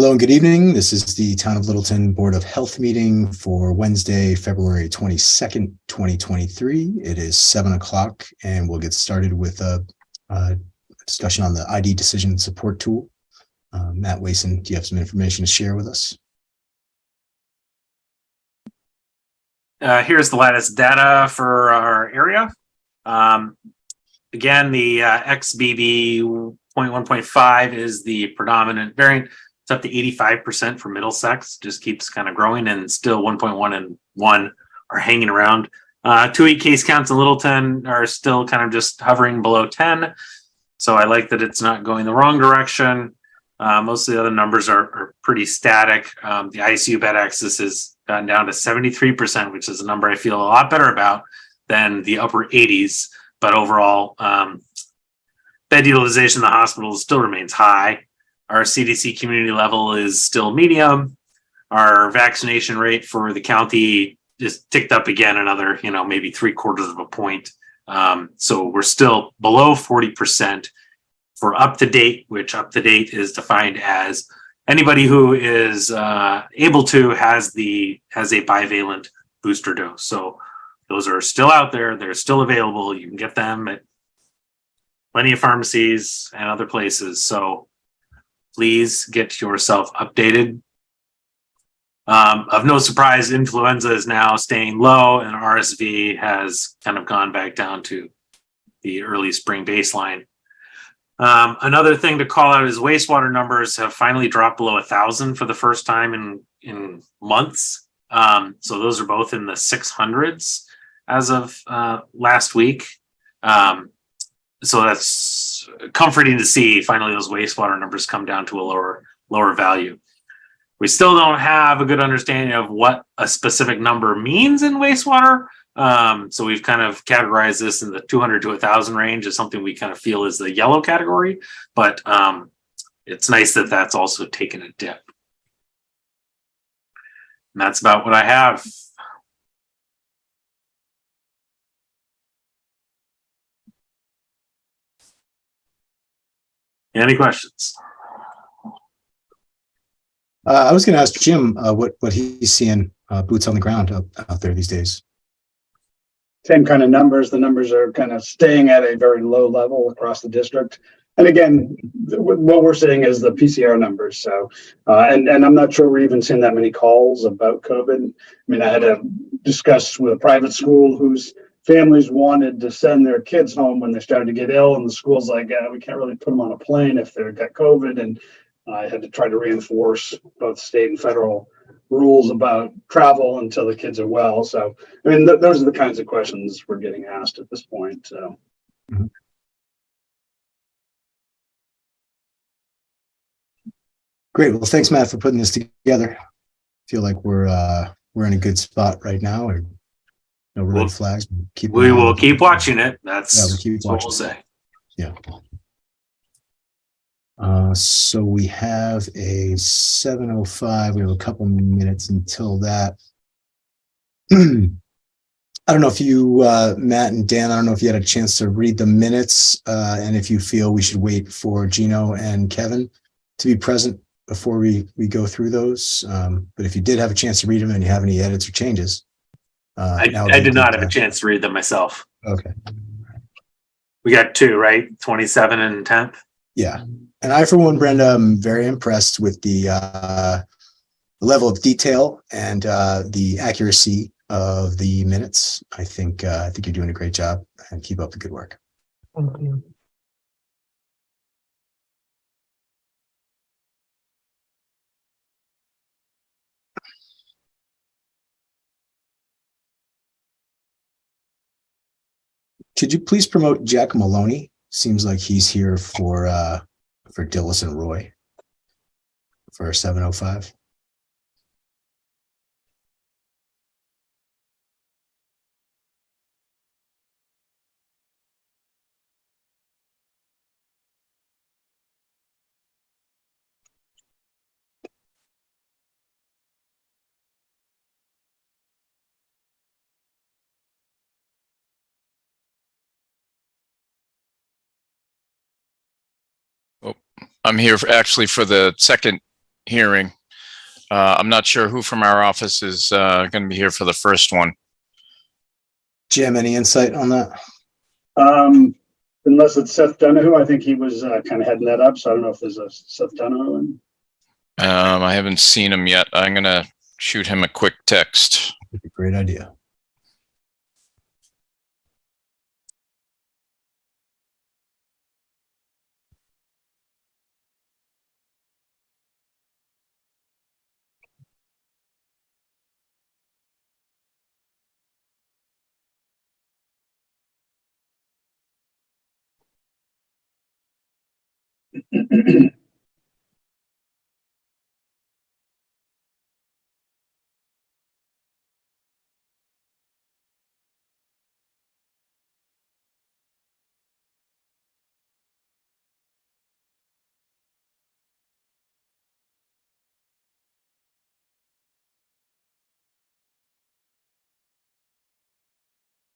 Hello and good evening. This is the Town of Littleton Board of Health meeting for Wednesday, February 22nd, 2023. It is 7 o'clock and we'll get started with a discussion on the ID decision support tool. Matt Wason, do you have some information to share with us? Here's the latest data for our area. Again, the XBB 0.1.5 is the predominant variant. It's up to 85% for Middlesex, just keeps kind of growing, and still 1.1 and 1 are hanging around. 2-week case counts in Littleton are still kind of just hovering below 10. So I like that it's not going the wrong direction. Most of the other numbers are pretty static. The ICU bed access has gotten down to 73%, which is a number I feel a lot better about than the upper 80s. But overall, bed utilization in the hospital still remains high. Our CDC community level is still medium. Our vaccination rate for the county just ticked up again another, maybe 3/4 of a point. So we're still below 40% for up to date, which up to date is defined as anybody who is able to has a bivalent booster dose. So those are still out there. They're still available. You can get them at plenty of pharmacies and other places. So please get yourself updated. Of no surprise, influenza is now staying low and RSV has kind of gone back down to the early spring baseline. Another thing to call out is wastewater numbers have finally dropped below 1,000 for the first time in months. So those are both in the 600s as of last week. So that's comforting to see finally those wastewater numbers come down to a lower value. We still don't have a good understanding of what a specific number means in wastewater. So we've kind of categorized this in the 200 to 1,000 range as something we kind of feel is the yellow category, but it's nice that that's also taken a dip. And that's about what I have. Any questions? I was going to ask Jim what he's seeing boots on the ground out there these days. Same kind of numbers. The numbers are kind of staying at a very low level across the district. And again, what we're seeing is the PCR numbers. So, and I'm not sure we're even seeing that many calls about COVID. I mean, I had to discuss with a private school whose families wanted to send their kids home when they started to get ill, and the school's like, we can't really put them on a plane if they've got COVID. And I had to try to reinforce both state and federal rules about travel until the kids are well. So, I mean, those are the kinds of questions we're getting asked at this point. So. Mm-hmm. Great. Well, thanks, Matt, for putting this together. I feel like we're in a good spot right now. Or no red flags. We will keep watching it. That's what we'll say. Yeah. So we have a 7:05. We have a couple minutes until that. I don't know if you, Matt and Dan, I don't know if you had a chance to read the minutes, and if you feel we should wait for Gino and Kevin to be present before we go through those. But if you did have a chance to read them and you have any edits or changes. I did not have a chance to read them myself. Okay. We got two, right? 27 and 10th? Yeah. And I, for one, Brenda, I'm very impressed with the level of detail and the accuracy of the minutes. I think you're doing a great job, and keep up the good work. Thank you. Could you please promote Jack Maloney? Seems like he's here for Dillis and Roy for 7:05. I'm here actually for the second hearing. I'm not sure who from our office is going to be here for the first one. Jim, any insight on that? Unless it's Seth Donohue, I think he was kind of heading that up. So I don't know if there's a Seth Donohue. I haven't seen him yet. I'm going to shoot him a quick text. That'd be a great idea.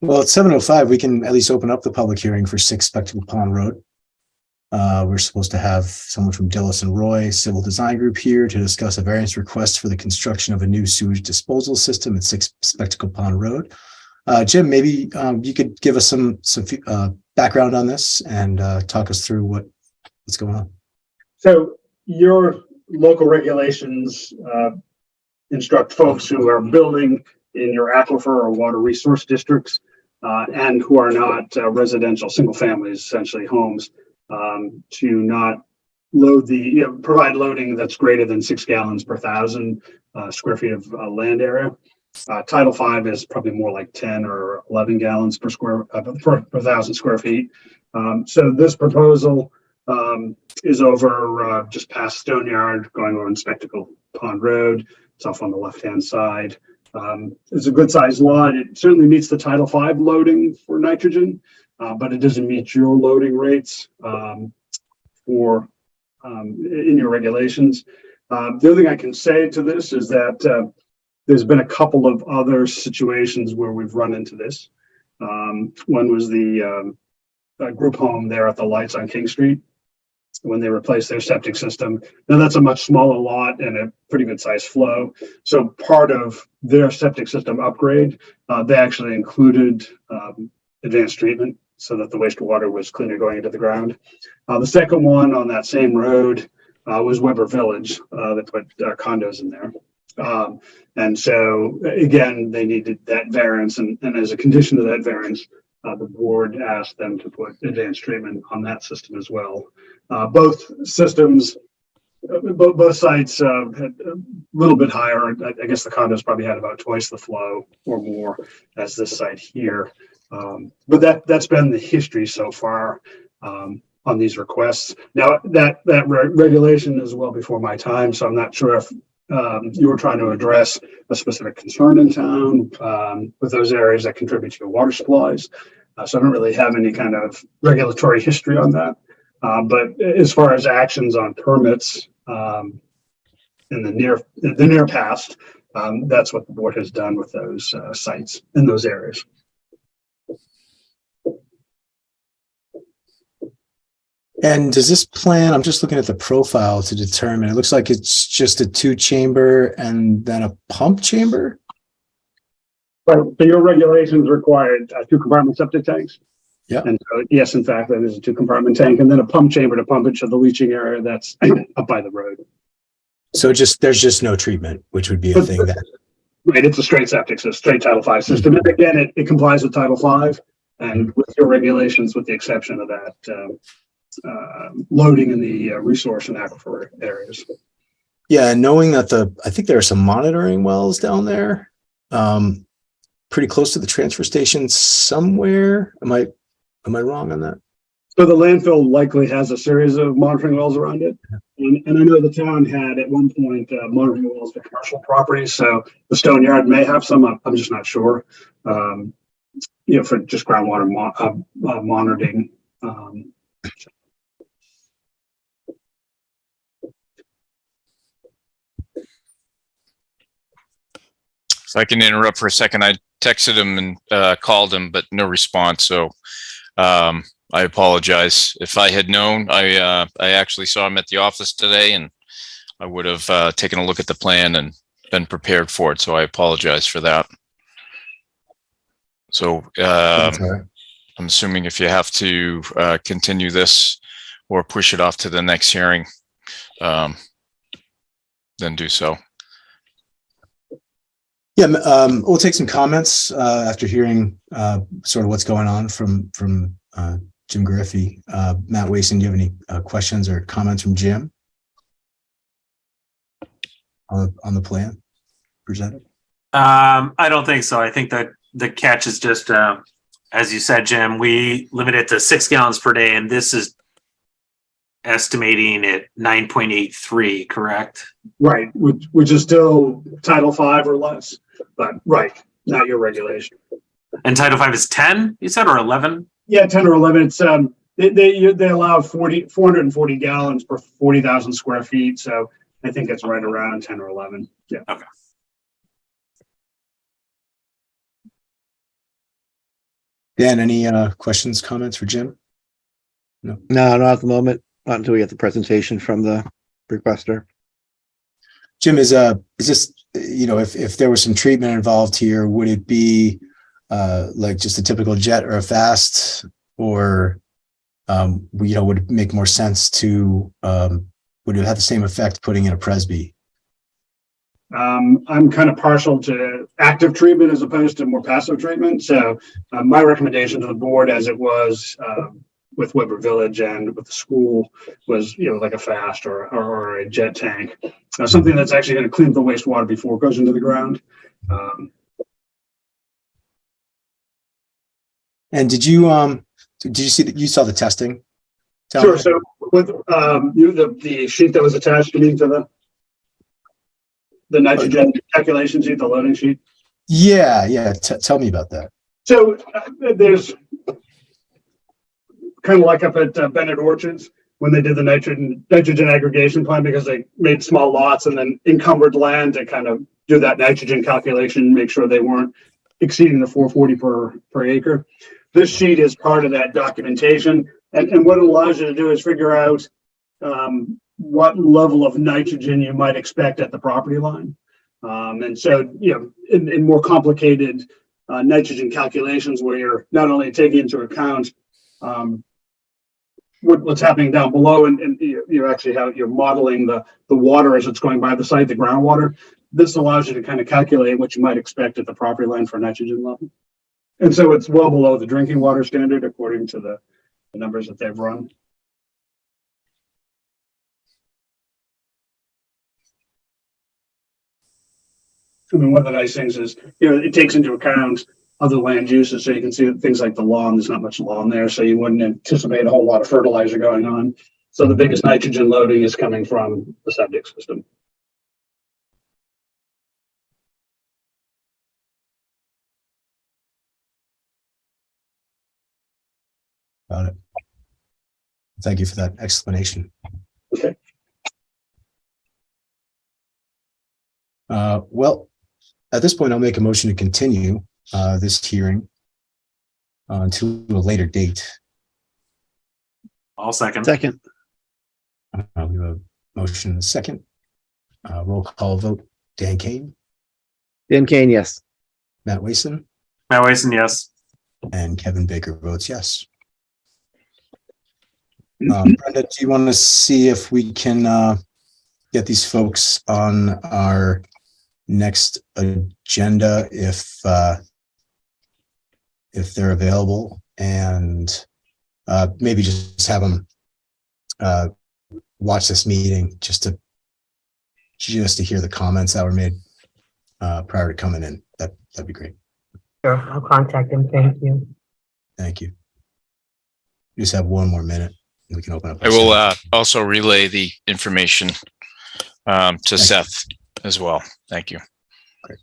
Well, at 7:05, we can at least open up the public hearing for 6 Spectacle Pond Road. We're supposed to have someone from Dillis and Roy Civil Design Group here to discuss a variance request for the construction of a new sewage disposal system at 6 Spectacle Pond Road. Jim, maybe you could give us some background on this and talk us through what's going on. So your local regulations instruct folks who are building in your aquifer or water resource districts and who are not residential, single families, essentially homes, to not load provide loading that's greater than 6 gallons per 1,000 square feet of land area. Title V is probably more like 10 or 11 gallons per 1,000 square feet. So this proposal is over just past Stone Yard, going over on Spectacle Pond Road. It's off on the left-hand side. It's a good sized lot. It certainly meets the Title V loading for nitrogen, but it doesn't meet your loading rates in your regulations. The other thing I can say to this is that there's been a couple of other situations where we've run into this. One was the group home there at the lights on King Street when they replaced their septic system. Now that's a much smaller lot and a pretty good sized flow. So part of their septic system upgrade, they actually included advanced treatment so that the wastewater was cleaner going into the ground. The second one on that same road was Weber Village. They put condos in there. And so again, they needed that variance, and as a condition of that variance, the board asked them to put advanced treatment on that system as well. Both systems, both sites had a little bit higher. I guess the condos probably had about twice the flow or more as this site here. But that's been the history so far on these requests. Now that regulation is well before my time, so I'm not sure if you were trying to address a specific concern in town with those areas that contribute to your water supplies. So I don't really have any kind of regulatory history on that. But as far as actions on permits in the near past, that's what the board has done with those sites in those areas. And does this plan, I'm just looking at the profile to determine, it looks like it's just a 2-chamber and then a pump chamber? Right, so your regulations required 2-compartment septic tanks. Yeah. And so, yes, in fact, that is a 2-compartment tank, and then a pump chamber to pump into the leaching area that's up by the road. So there's just no treatment, which would be a thing that. Right, it's a straight septic system, straight Title V system. And again, it complies with Title V and with your regulations, with the exception of that loading in the resource and aquifer areas. Yeah, and knowing that I think there are some monitoring wells down there, pretty close to the transfer station somewhere. Am I wrong on that? So the landfill likely has a series of monitoring wells around it. And I know the town had at one point monitoring wells for commercial properties. So the Stone Yard may have some, I'm just not sure, for just groundwater monitoring. If I can interrupt for a second, I texted him and called him, but no response. So I apologize. If I had known, I actually saw him at the office today, and I would have taken a look at the plan and been prepared for it. So I apologize for that. So That's all right. I'm assuming if you have to continue this or push it off to the next hearing, then do so. Yeah, we'll take some comments after hearing sort of what's going on from Jim Griffey. Matt Wason, do you have any questions or comments from Jim on the plan presented? I don't think so. I think that the catch is just, as you said, Jim, we limit it to 6 gallons per day, and this is estimating at 9.83, correct? Right, which is still Title V or less, but right, not your regulation. And Title V is 10, you said, or 11? Yeah, 10 or 11. It's they allow 440 gallons per 40,000 square feet. So I think it's right around 10 or 11. Yeah. Okay. Dan, any questions, comments for Jim? No, not at the moment. Not until we get the presentation from the requester. Jim, is this, you know, if there was some treatment involved here, would it be like just a typical jet or a fast, or you know, would it make more sense to would it have the same effect putting in a Presby? I'm kind of partial to active treatment as opposed to more passive treatment. So my recommendation to the board, as it was with Weber Village and with the school, was, you know, like a fast or a jet tank, something that's actually going to clean the wastewater before it goes into the ground. And did you see that you saw the testing? Sure. So with the sheet that was attached to me to the nitrogen calculation sheet, the loading sheet. Yeah. Tell me about that. So there's kind of like up at Bennett Orchards when they did the nitrogen aggregation plan, because they made small lots and then encumbered land to kind of do that nitrogen calculation, make sure they weren't exceeding the 440 per acre. This sheet is part of that documentation. And what it allows you to do is figure out what level of nitrogen you might expect at the property line. And so, you know, in more complicated nitrogen calculations, where you're not only taking into account what's happening down below, and you actually have, you're modeling the water as it's going by the site, the groundwater. This allows you to kind of calculate what you might expect at the property line for nitrogen level. And so it's well below the drinking water standard, according to the numbers that they've run. I mean, one of the nice things is, you know, it takes into account other land uses. So you can see that things like the lawn, there's not much lawn there. So you wouldn't anticipate a whole lot of fertilizer going on. So the biggest nitrogen loading is coming from the septic system. Got it. Thank you for that explanation. Okay. Well, at this point, I'll make a motion to continue this hearing until a later date. I'll second. Second, We have a motion and a second. Roll call vote. Dan Kane, Dan Kane, yes. Matt Wason, Matt Wason, yes. and Kevin Baker votes yes. Brenda, do you want to see if we can get these folks on our next agenda if they're available, and maybe just have them watch this meeting just to hear the comments that were made prior to coming in. That'd be great. Sure, I'll contact them. Thank you. Thank you. We just have one more minute. We can open up. I will also relay the information to Seth as well. Thank you. Great.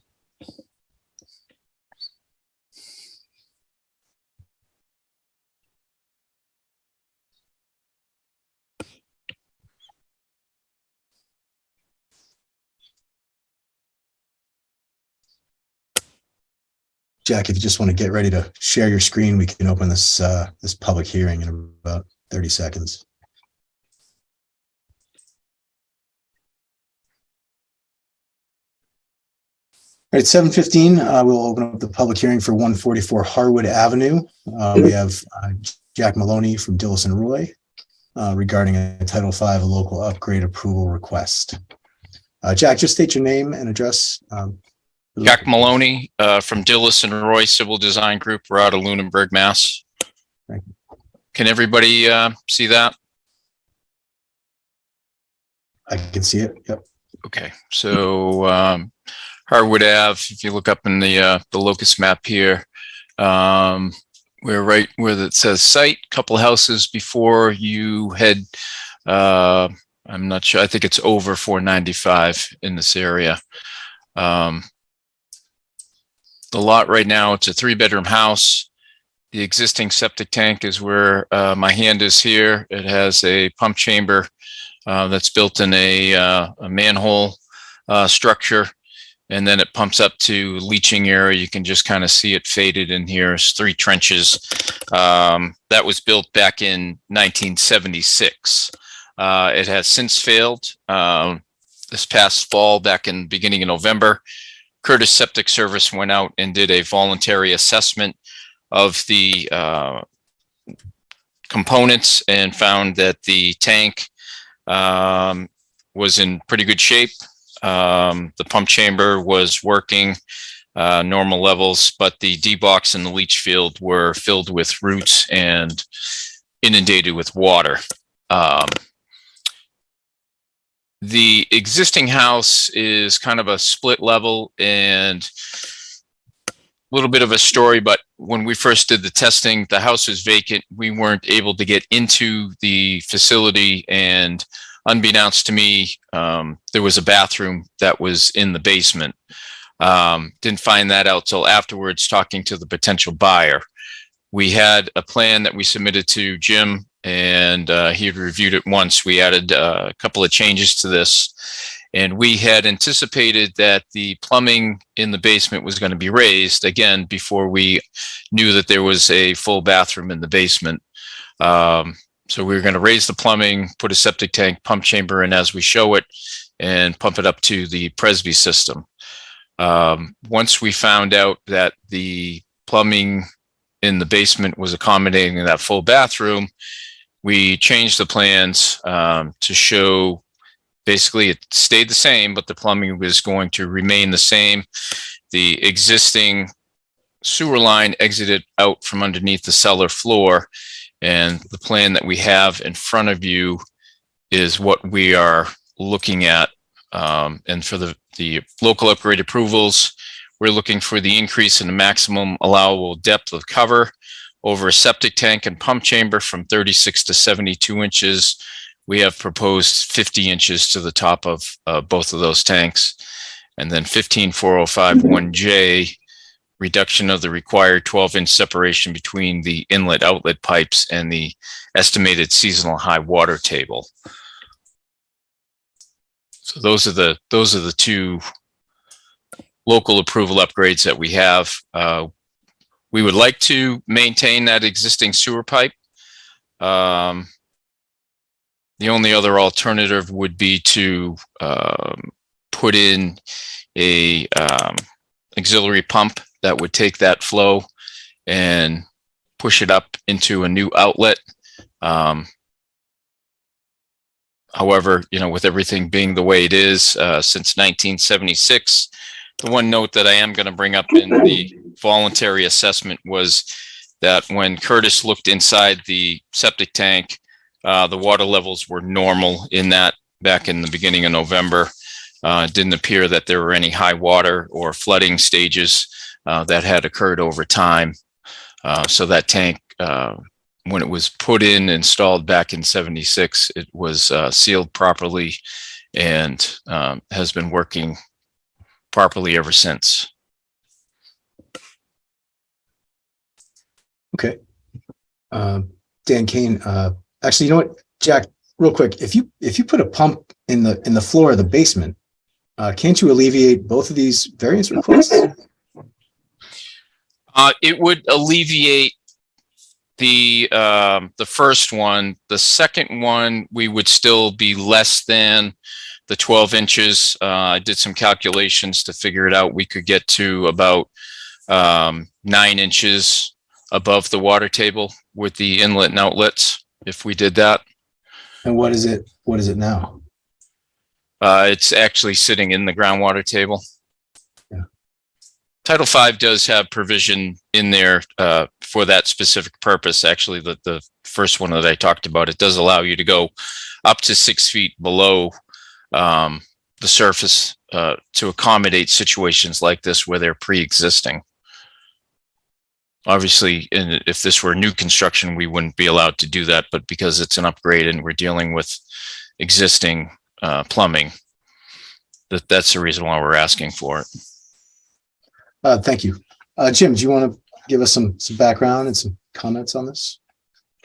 Jack, if you just want to get ready to share your screen, we can open this this public hearing in about 30 seconds. right, 7:15, we'll open up the public hearing for 144 Harwood Avenue. We have Jack Maloney from Dillis and Roy regarding a Title V local upgrade approval request. Jack, just state your name and address. Jack Maloney from Dillis and Roy Civil Design Group. We're out of Lunenburg, Mass. Thank Can everybody see that? I can see it. Yep. Okay, so Harwood Ave, if you look up in the locust map here, we're right where it says site, couple houses before you head, I'm not sure, I think it's over 495 in this area. The lot right now, it's a 3-bedroom house. The existing septic tank is where my hand is here. It has a pump chamber that's built in a manhole structure, and then it pumps up to leaching area. You can just kind of see it faded in here. It's 3 trenches. That was built back in 1976. It has since failed. This past fall, back in beginning of November, Curtis Septic Service went out and did a voluntary assessment of the components and found that the tank was in pretty good shape. The pump chamber was working normal levels, but the D-box and the leach field were filled with roots and inundated with water. The existing house is kind of a split level and a little bit of a story, but when we first did the testing, the house was vacant. We weren't able to get into the facility, and unbeknownst to me, there was a bathroom that was in the basement. Didn't find that out till afterwards, talking to the potential buyer. We had a plan that we submitted to Jim, and he had reviewed it once. We added a couple of changes to this, and we had anticipated that the plumbing in the basement was going to be raised again before we knew that there was a full bathroom in the basement. So we were going to raise the plumbing, put a septic tank pump chamber in as we show it, and pump it up to the Presby system. Once we found out that the plumbing in the basement was accommodating that full bathroom, we changed the plans to show basically it stayed the same, but the plumbing was going to remain the same. The existing sewer line exited out from underneath the cellar floor, and the plan that we have in front of you is what we are looking at. And for the local upgrade approvals, we're looking for the increase in the maximum allowable depth of cover over a septic tank and pump chamber from 36 to 72 inches. We have proposed 50 inches to the top of both of those tanks. And then 15405-1J, reduction of the required 12-inch separation between the inlet outlet pipes and the estimated seasonal high water table. So those are the 2 local approval upgrades that we have. We would like to maintain that existing sewer pipe. The only other alternative would be to put in a auxiliary pump that would take that flow and push it up into a new outlet. However, with everything being the way it is since 1976, the one note that I am going to bring up in the voluntary assessment was that when Curtis looked inside the septic tank, the water levels were normal in that back in the beginning of November. It didn't appear that there were any high water or flooding stages that had occurred over time. So that tank, when it was put in, installed back in 76, it was sealed properly and has been working properly ever since. Okay. Dan Kane, actually, you know what, Jack, real quick, if you put a pump in the floor of the basement, can't you alleviate both of these variance requests? It would alleviate the first one. The second one, we would still be less than the 12 inches. I did some calculations to figure it out. We could get to about 9 inches above the water table with the inlet and outlets if we did that. And what is it? What is it now? It's actually sitting in the groundwater table. Yeah. Title V does have provision in there for that specific purpose. Actually, the first one that I talked about, it does allow you to go up to 6 feet below the surface to accommodate situations like this where they're pre-existing. Obviously, if this were new construction, we wouldn't be allowed to do that, but because it's an upgrade and we're dealing with existing plumbing, that's the reason why we're asking for it. Thank you. Jim, do you want to give us some background and some comments on this?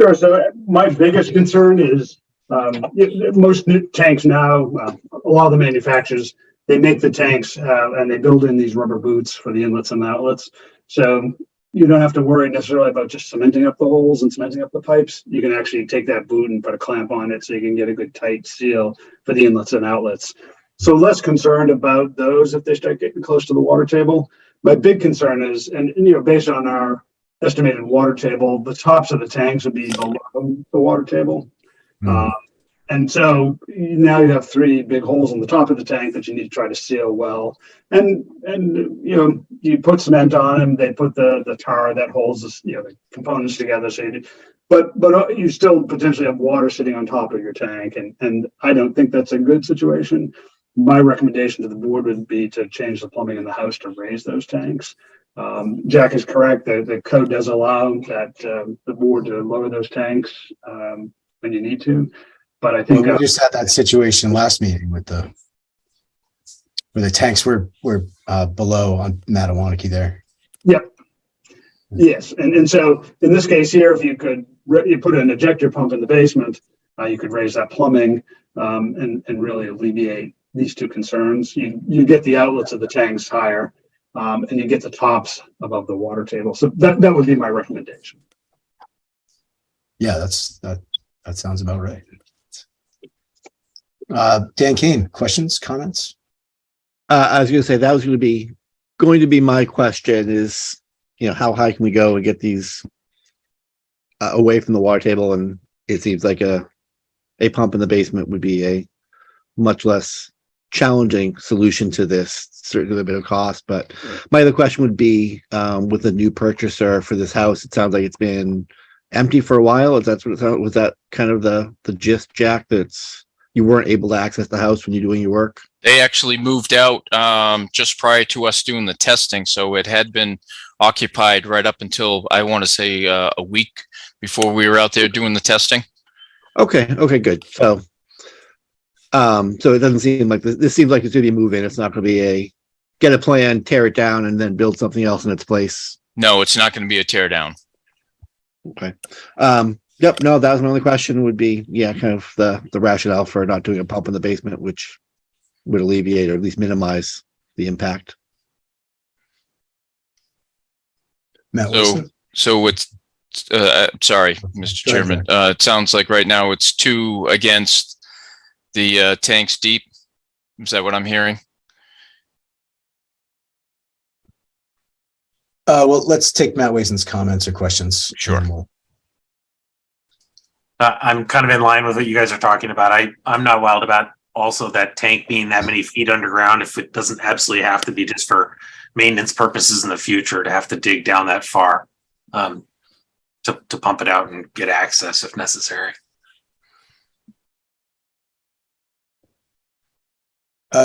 Sure. So my biggest concern is most new tanks now, a lot of the manufacturers, they make the tanks and they build in these rubber boots for the inlets and outlets. So you don't have to worry necessarily about just cementing up the holes and cementing up the pipes. You can actually take that boot and put a clamp on it so you can get a good tight seal for the inlets and outlets. So less concerned about those if they start getting close to the water table. My big concern is, and based on our estimated water table, the tops of the tanks would be below the water table. And so now you have 3 big holes in the top of the tank that you need to try to seal well. And you put cement on them, they put the tar that holds the components together. So but you still potentially have water sitting on top of your tank. And I don't think that's a good situation. My recommendation to the board would be to change the plumbing in the house to raise those tanks. Jack is correct. The code does allow that the board to lower those tanks when you need to. But I think we just had that situation last meeting with where the tanks were below on Mattawanakee there. Yep. Yes, and so in this case here, if you put an ejector pump in the basement, you could raise that plumbing and really alleviate these 2 concerns. You get the outlets of the tanks higher, and you get the tops above the water table. So that would be my recommendation. Yeah, that sounds about right. Dan Kane, questions, comments? I was going to say that was going to be my question is, how high can we go and get these away from the water table? And it seems like a pump in the basement would be a much less challenging solution to this, certainly a bit of cost. But my other question would be, with the new purchaser for this house, it sounds like it's been empty for a while. Was that kind of the gist, Jack, that's you weren't able to access the house when you're doing your work? They actually moved out just prior to us doing the testing, so it had been occupied right up until, I want to say, a week before we were out there doing the testing. Okay, good. So it doesn't seem like this seems like it's going to be moving. It's not going to be get a plan, tear it down, and then build something else in its place. No, it's not going to be a tear down. Okay. Yep. No, that was my only question would be, kind of the rationale for not doing a pump in the basement, which would alleviate or at least minimize the impact. Matt Wilson? So it's, sorry, Mr. Chairman. It sounds like right now it's 2 against the tanks deep. Is that what I'm hearing? Well, let's take Matt Wason's comments or questions. Sure. I'm kind of in line with what you guys are talking about. I'm not wild about also that tank being that many feet underground if it doesn't absolutely have to be just for maintenance purposes in the future to have to dig down that far to pump it out and get access if necessary.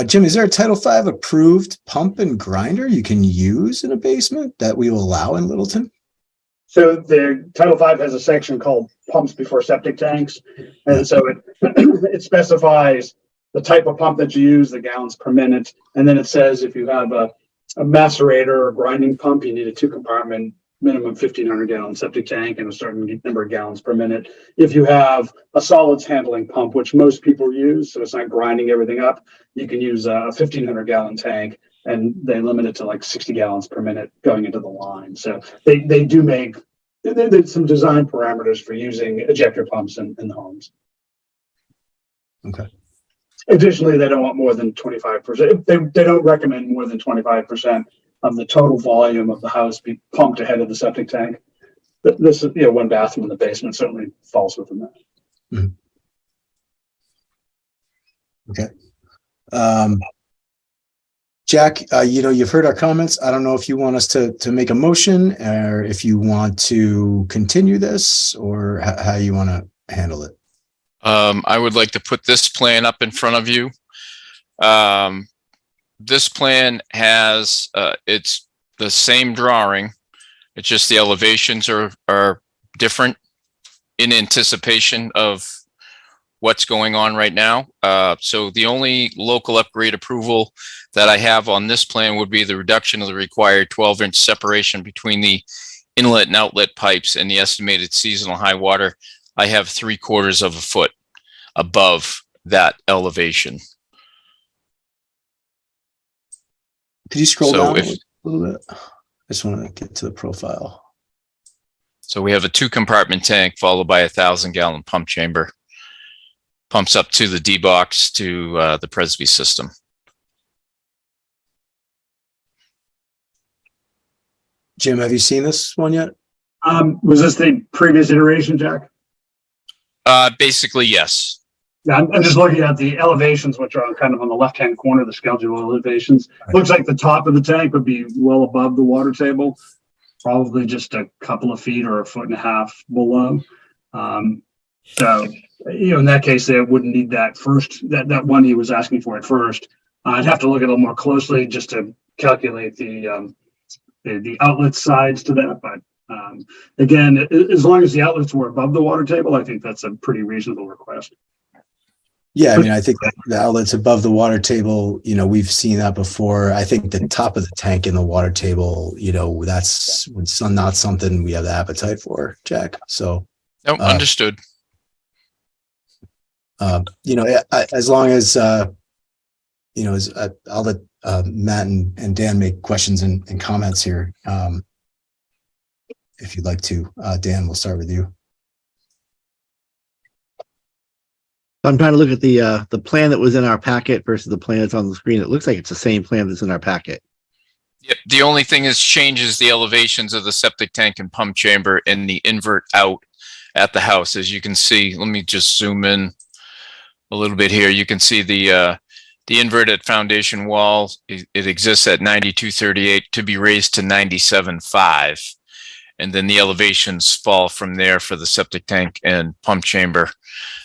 Jim, is there a Title V approved pump and grinder you can use in a basement that we will allow in Littleton? So the Title V has a section called pumps before septic tanks. And so it specifies the type of pump that you use, the gallons per minute. And then it says if you have a macerator or grinding pump, you need a 2-compartment minimum 1,500 gallon septic tank and a certain number of gallons per minute. If you have a solids handling pump, which most people use, so it's not grinding everything up, you can use a 1,500 gallon tank, and they limit it to like 60 gallons per minute going into the line. So they do make there's some design parameters for using ejector pumps in the homes. Okay. Additionally, they don't want more than 25%. They don't recommend more than 25% of the total volume of the house be pumped ahead of the septic tank. This is, one bathroom in the basement certainly falls within that. Okay. Jack, you've heard our comments. I don't know if you want us to make a motion or if you want to continue this or how you want to handle it. I would like to put this plan up in front of you. This plan has, it's the same drawing. It's just the elevations are different in anticipation of what's going on right now. So the only local upgrade approval that I have on this plan would be the reduction of the required 12-inch separation between the inlet and outlet pipes and the estimated seasonal high water. I have 3/4 of a foot above that elevation. Could you scroll So down if- a little bit? I just want to get to the profile. So we have a 2-compartment tank followed by a 1,000-gallon pump chamber. Pumps up to the D box to the Presby system. Jim, have you seen this one yet? Was this the previous iteration, Jack? Basically, yes. Yeah, I'm just looking at the elevations, which are kind of on the left-hand corner, the schedule elevations. Looks like the top of the tank would be well above the water table, probably just a couple of feet or 1.5 feet below. So, in that case, they wouldn't need that first, that one he was asking for at first. I'd have to look at it a little more closely just to calculate the outlet sides to that. But again, as long as the outlets were above the water table, I think that's a pretty reasonable request. Yeah, I mean, I think the outlets above the water table, we've seen that before. I think the top of the tank in the water table, that's not something we have the appetite for, Jack. So, No, understood. as long as, I'll let Matt and Dan make questions and comments here. If you'd like to, Dan, we'll start with you. I'm trying to look at the plan that was in our packet versus the plan that's on the screen. It looks like it's the same plan that's in our packet. Yep. The only thing is changes the elevations of the septic tank and pump chamber and the invert out at the house. As you can see, let me just zoom in a little bit here. You can see the inverted foundation wall. It exists at 9238 to be raised to 97.5. And then the elevations fall from there for the septic tank and pump chamber.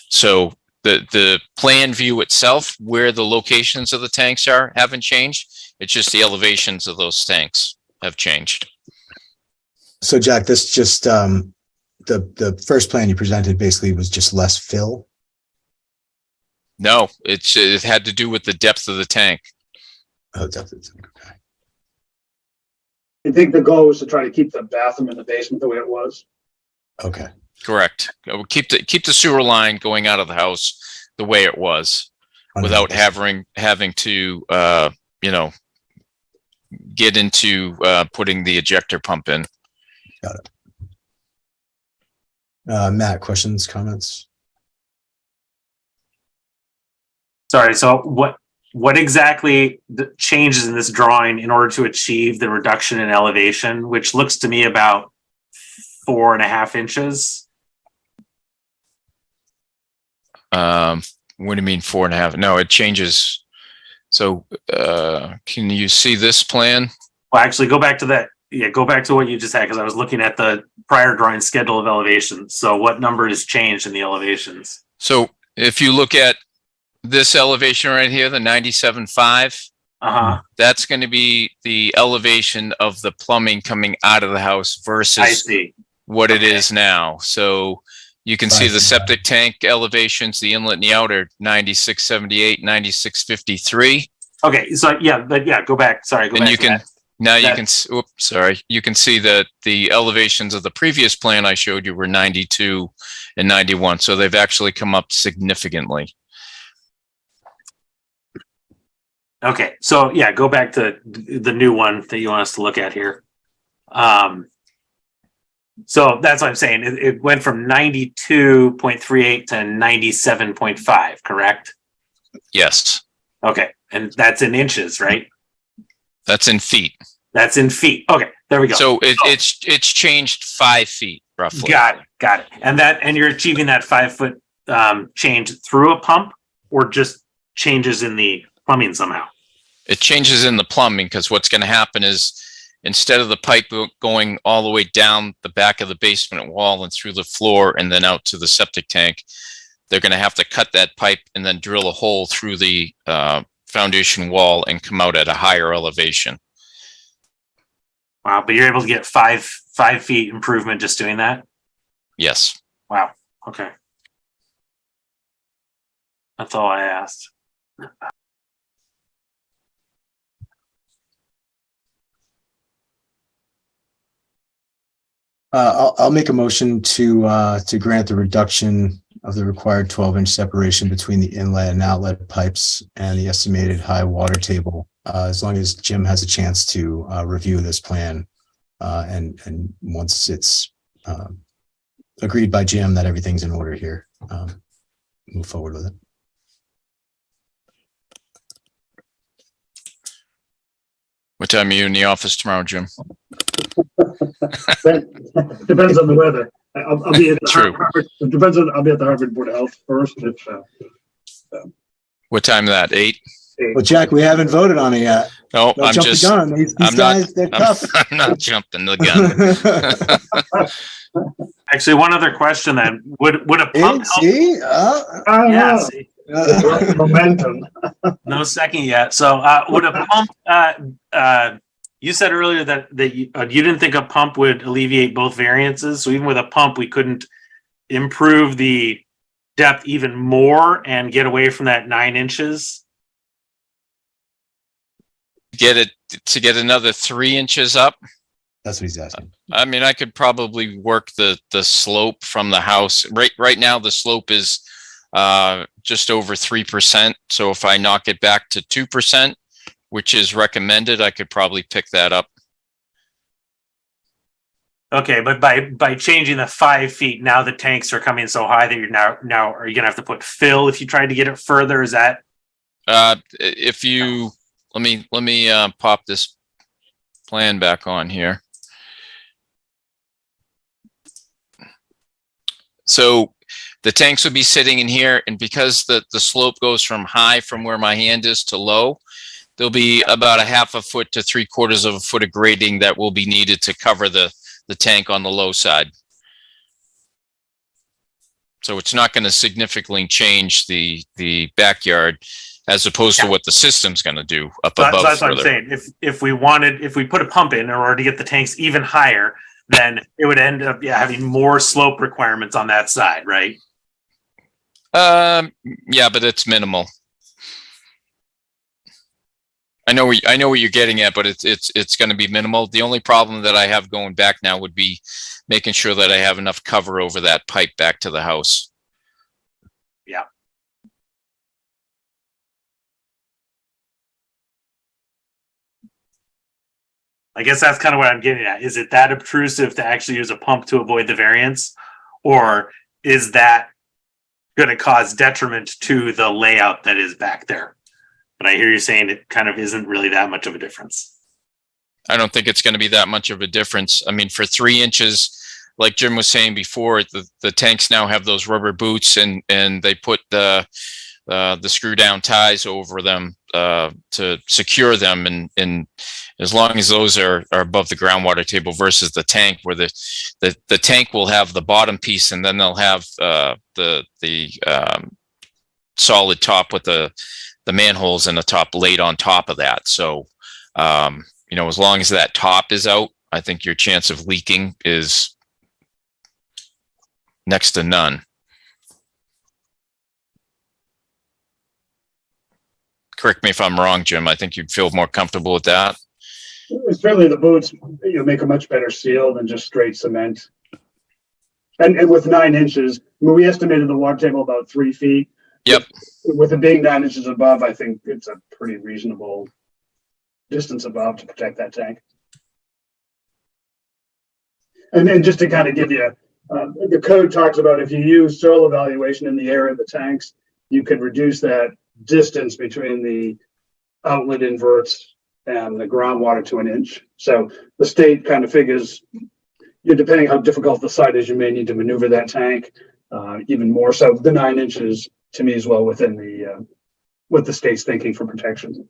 So the plan view itself, where the locations of the tanks are, haven't changed. It's just the elevations of those tanks have changed. So, Jack, this just the first plan you presented basically was just less fill. No, it had to do with the depth of the tank. Oh, definitely. Okay. I think the goal was to try to keep the bathroom in the basement the way it was. Okay. Correct. Keep the sewer line going out of the house the way it was, without having to get into putting the ejector pump in. Got it. Matt, questions, comments? Sorry, so what exactly changes in this drawing in order to achieve the reduction in elevation, which looks to me about 4.5 inches? What do you mean 4.5? No, it changes. So can you see this plan? Well, actually, go back to that. Yeah, go back to what you just had, because I was looking at the prior drawing schedule of elevations. So what number has changed in the elevations? So if you look at this elevation right here, the 97.5, that's going to be the elevation of the plumbing coming out of the house I versus see. what it is now. So you can see the septic tank elevations, the inlet and the outer, 96.78, 96.53. Okay, so go back. Sorry, go And back. you to can that. now you That- can oops, sorry. You can see that the elevations of the previous plan I showed you were 92 and 91. So they've actually come up significantly. Okay, so yeah, go back to the new one that you want us to look at here. So that's what I'm saying. It went from 92.38 to 97.5, correct? Yes, Okay, and that's in inches, right? that's in feet. That's in feet. Okay, there we go. So it's changed 5 feet roughly. Got it. And you're achieving that 5-foot change through a pump or just changes in the plumbing somehow? It changes in the plumbing because what's going to happen is instead of the pipe going all the way down the back of the basement wall and through the floor and then out to the septic tank, they're going to have to cut that pipe and then drill a hole through the foundation wall and come out at a higher elevation. Wow, but you're able to get 5 feet improvement just doing that? Yes. Wow. Okay. That's all I asked. I'll make a motion to grant the reduction of the required 12-inch separation between the inlet and outlet pipes and the estimated high water table, as long as Jim has a chance to review this plan. And once it's agreed by Jim that everything's in order here, move forward with it. What time are you in the office tomorrow, Jim? Depends on the weather. I'll be at the True. Harvard. It depends on. I'll be at the Harvard Board of Health first. If What time is that? 8? Well, Jack, we haven't voted on it yet. No, Don't I'm jump just, the gun. These I'm not- guys, they're tough. I'm not jumping the gun. Actually, one other question then. Would a pump help? See? Yeah, see, momentum. no second yet. So would a pump, you said earlier that you didn't think a pump would alleviate both variances. So even with a pump, we couldn't improve the depth even more and get away from that 9 inches. To get another 3 inches up. That's what he's asking. I mean, I could probably work the slope from the house. Right now, the slope is just over 3%. So if I knock it back to 2%, which is recommended, I could probably pick that up. Okay, but by changing the 5 feet, now the tanks are coming so high that you're now are you gonna have to put fill if you try to get it further? Is that If you let me pop this plan back on here. So the tanks would be sitting in here, and because the slope goes from high from where my hand is to low, there'll be about 1/2 foot to 3/4 foot of grading that will be needed to cover the tank on the low side. So it's not going to significantly change the backyard as opposed to what the system's going to do up so above. that's what I'm further. saying. If we put a pump in order to get the tanks even higher, then it would end up having more slope requirements on that side, right? Yeah, but it's minimal. I know what you're getting at, but it's going to be minimal. The only problem that I have going back now would be making sure that I have enough cover over that pipe back to the house. Yeah. I guess that's kind of what I'm getting at. Is it that obtrusive to actually use a pump to avoid the variance? Or is that going to cause detriment to the layout that is back there? But I hear you saying it kind of isn't really that much of a difference. I don't think it's going to be that much of a difference. I mean, for 3 inches, like Jim was saying before, the tanks now have those rubber boots and they put the screw down ties over them to secure them. And as long as those are above the groundwater table versus the tank, where the tank will have the bottom piece and then they'll have the solid top with the manholes and the top laid on top of that. So, as long as that top is out, I think your chance of leaking is next to none. Correct me if I'm wrong, Jim. I think you'd feel more comfortable with that. Certainly the boots, make a much better seal than just straight cement. And with 9 inches, I mean, we estimated the water table about 3 feet. Yep. With it being 9 inches above, I think it's a pretty reasonable distance above to protect that tank. And just to kind of give you, the code talks about if you use soil evaluation in the area of the tanks, you can reduce that distance between the outlet inverts and the groundwater to an inch. So the state kind of figures, depending how difficult the site is, you may need to maneuver that tank even more. So the 9 inches to me is well within the what the state's thinking for protection.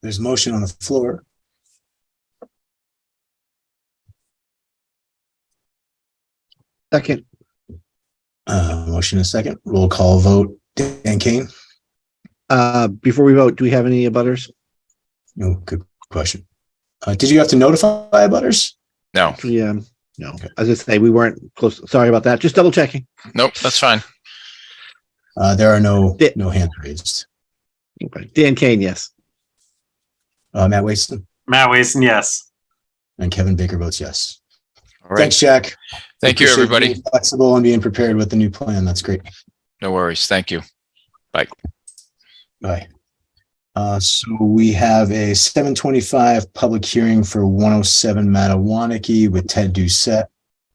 There's motion on the floor. Second, Motion is second. Roll call vote. Dan Kane? before we vote, do we have any abutters? No, good question. Did you have to notify butters? No, Yeah, no, as I say, we weren't close. Sorry about that. Just double checking. nope, that's fine. There are no Di- hands raised. Okay. Dan Kane, yes. Matt Waston Matt Wason, yes. and Kevin Baker votes yes. All right. Thanks, Jack. Thank you, Appreciate everybody. being flexible and being prepared with the new plan. That's great. No worries. Thank you. Bye. So we have a 7:25 public hearing for 107 Mattawanakie with Ted Doucette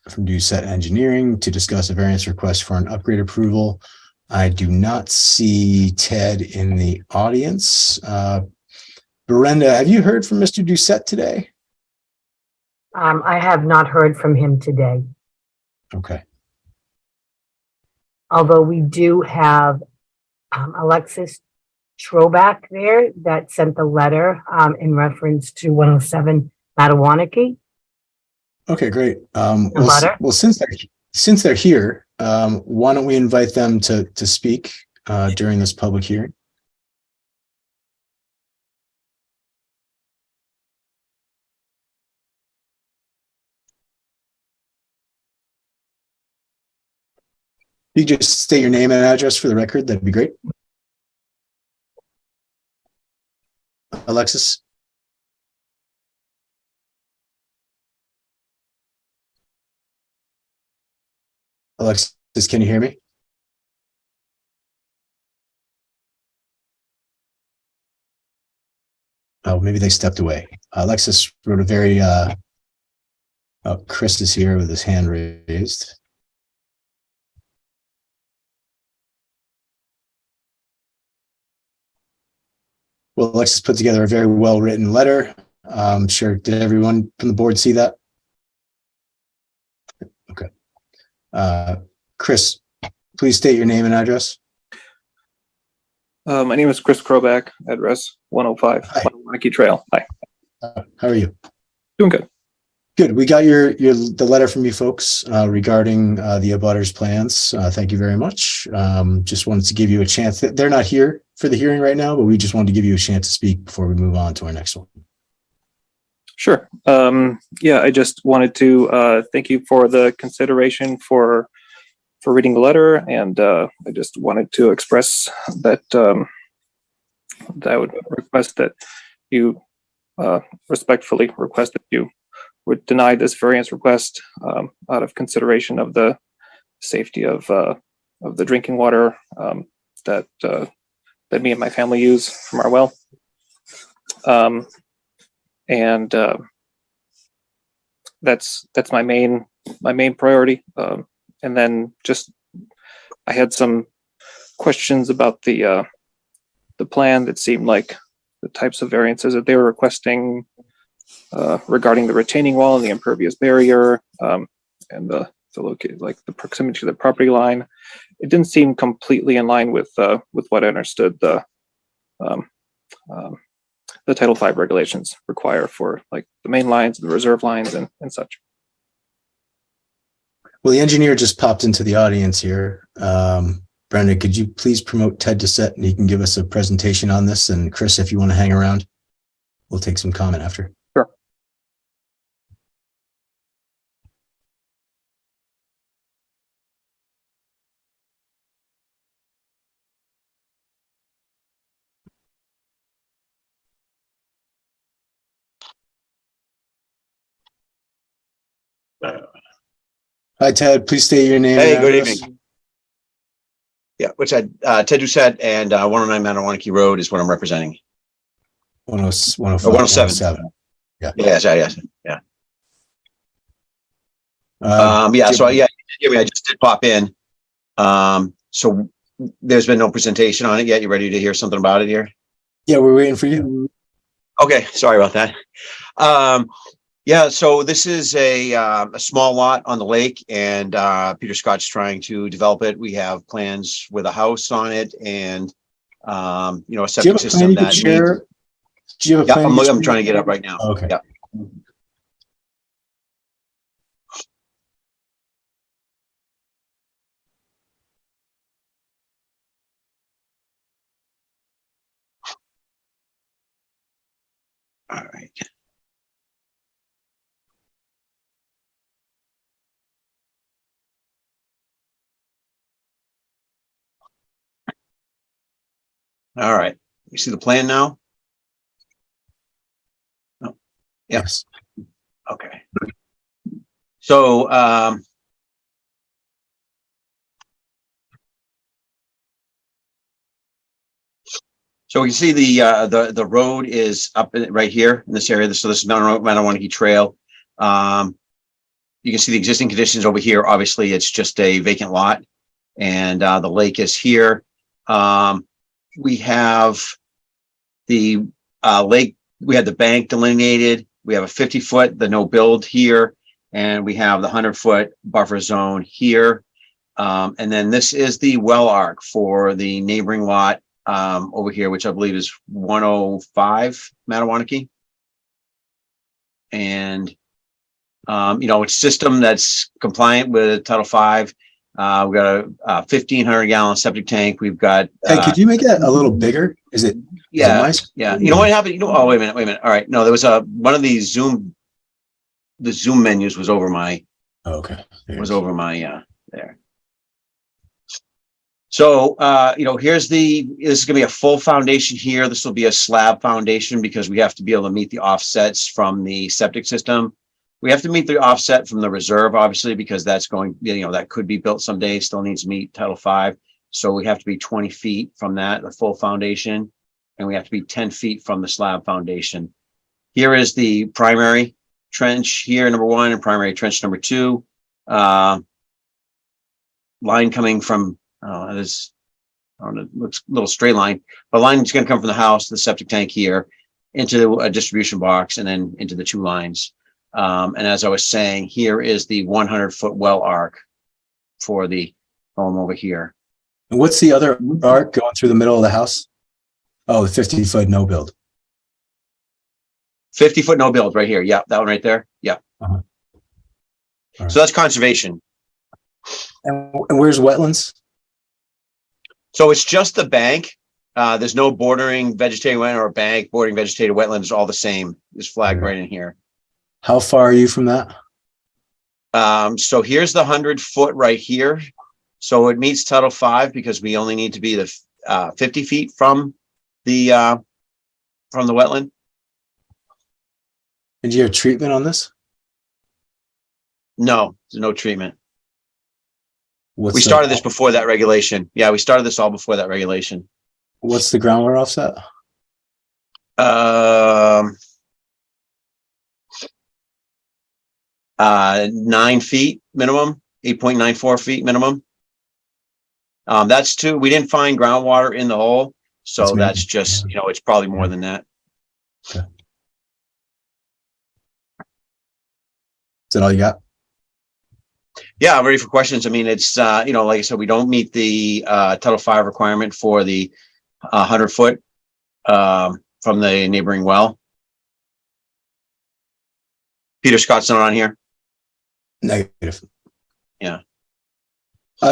from Doucette Engineering to discuss a variance request for an upgrade approval. I do not see Ted in the audience. Brenda, have you heard from Mr. Doucette today? I have not heard from him today, Okay. although we do have Alexis Troback there that sent the letter in reference to 107 Mattawanakie. Okay, great. butter? Well, since they're here, why don't we invite them to speak during this public hearing? You just state your name and address for the record, that'd be great. Alexis? Alexis, can you hear me? Oh, maybe they stepped away. Alexis wrote a very, Chris is here with his hand raised. Well, Alexis put together a very well-written letter. Sure. Did everyone from the board see that? Okay. Chris, please state your name and address. My name is Chris Kroback, address 105 Hi. Mattawanakie Trail. Hi, How are you? doing good. Good. We got the letter from you folks regarding the abutters plans. Thank you very much. Just wanted to give you a chance. They're not here for the hearing right now, but we just wanted to give you a chance to speak before we move on to our next one. Sure. Yeah, I just wanted to thank you for the consideration for reading the letter, and I just wanted to express that that I would request that you respectfully request that you would deny this variance request out of consideration of the safety of the drinking water that me and my family use from our well. And that's my main priority. And then just I had some questions about the plan that seemed like the types of variances that they were requesting regarding the retaining wall and the impervious barrier and the proximity to the property line. It didn't seem completely in line with what I understood the Title V regulations require for like the main lines, the reserve lines, and such. Well, the engineer just popped into the audience here. Brenda, could you please promote Ted Doucette and he can give us a presentation on this? And Chris, if you want to hang around, we'll take some comment after. Sure. Hi, Ted. Please state your name. Hey, and good address. evening. Yeah, which I, Ted Doucette and 109 Mattawanakie Road is what I'm representing. 105, 107. Yeah. Yes, yeah. Yeah, so yeah, I just did pop in. So there's been no presentation on it yet. You ready to hear something about it here? Yeah, we're waiting for you. Okay, sorry about that. Yeah, so this is a small lot on the lake, and Peter Scott's trying to develop it. We have plans with a house on it, and a Do you septic have a plan system you can that share? Do you have a Yeah, plan? you can I'm share? trying to get up right now. Okay. Yeah. All right. All right. You see the plan now? Yep. Yes. Okay. So, so we can see the road is up right here in this area. So this is Manawanaki Trail. You can see the existing conditions over here. Obviously, it's just a vacant lot, and the lake is here. We have the lake. We have the bank delineated. We have a 50-foot, the no build here, and we have the 100-foot buffer zone here. And then this is the well arc for the neighboring lot over here, which I believe is 105 Matawanaki. And, it's a system that's compliant with Title V. We've got a 1,500 gallon septic tank. We've got. Hey, could you make that a little bigger? Is it? Yeah. my Yeah. You know what happened? Oh, wait a minute. All right. No, there was one of these the Zoom menus was over my. Oh, okay. Was over my there. So this is gonna be a full foundation here. This will be a slab foundation because we have to be able to meet the offsets from the septic system. We have to meet the offset from the reserve, obviously, because that's going, that could be built someday, still needs to meet Title V. So we have to be 20 feet from that, the full foundation, and we have to be 10 feet from the slab foundation. Here is the primary trench here, number 1, and primary trench number 2. Line coming from looks a little straight line, but line is going to come from the house, the septic tank here, into a distribution box, and then into the 2 lines. And as I was saying, here is the 100-foot well arc for the home over here. And what's the other arc going through the middle of the house? Oh, the 50-foot no build. 50-foot no build right here. Yeah, that one right there. Yeah. Uh-huh. All right. So that's conservation. And where's wetlands? So it's just the bank. There's no bordering vegetated wetland or a bank. Bordering vegetated wetland is all the same. It's flagged right in here. How far are you from that? So here's the 100-foot right here. So it meets Title V because we only need to be the 50 feet from the wetland. And do you have treatment on this? No, there's no treatment. What's We started this before that regulation. Yeah, we started this all before that regulation. What's the groundwater offset? 9 feet minimum, 8.94 feet minimum. We didn't find groundwater in the hole. So that's just, it's probably more than that. Okay. Is that all you got? Yeah, I'm ready for questions. I mean, it's, like I said, we don't meet the Title V requirement for the 100-foot from the neighboring well. Peter Scott's not on here. Negative. Yeah.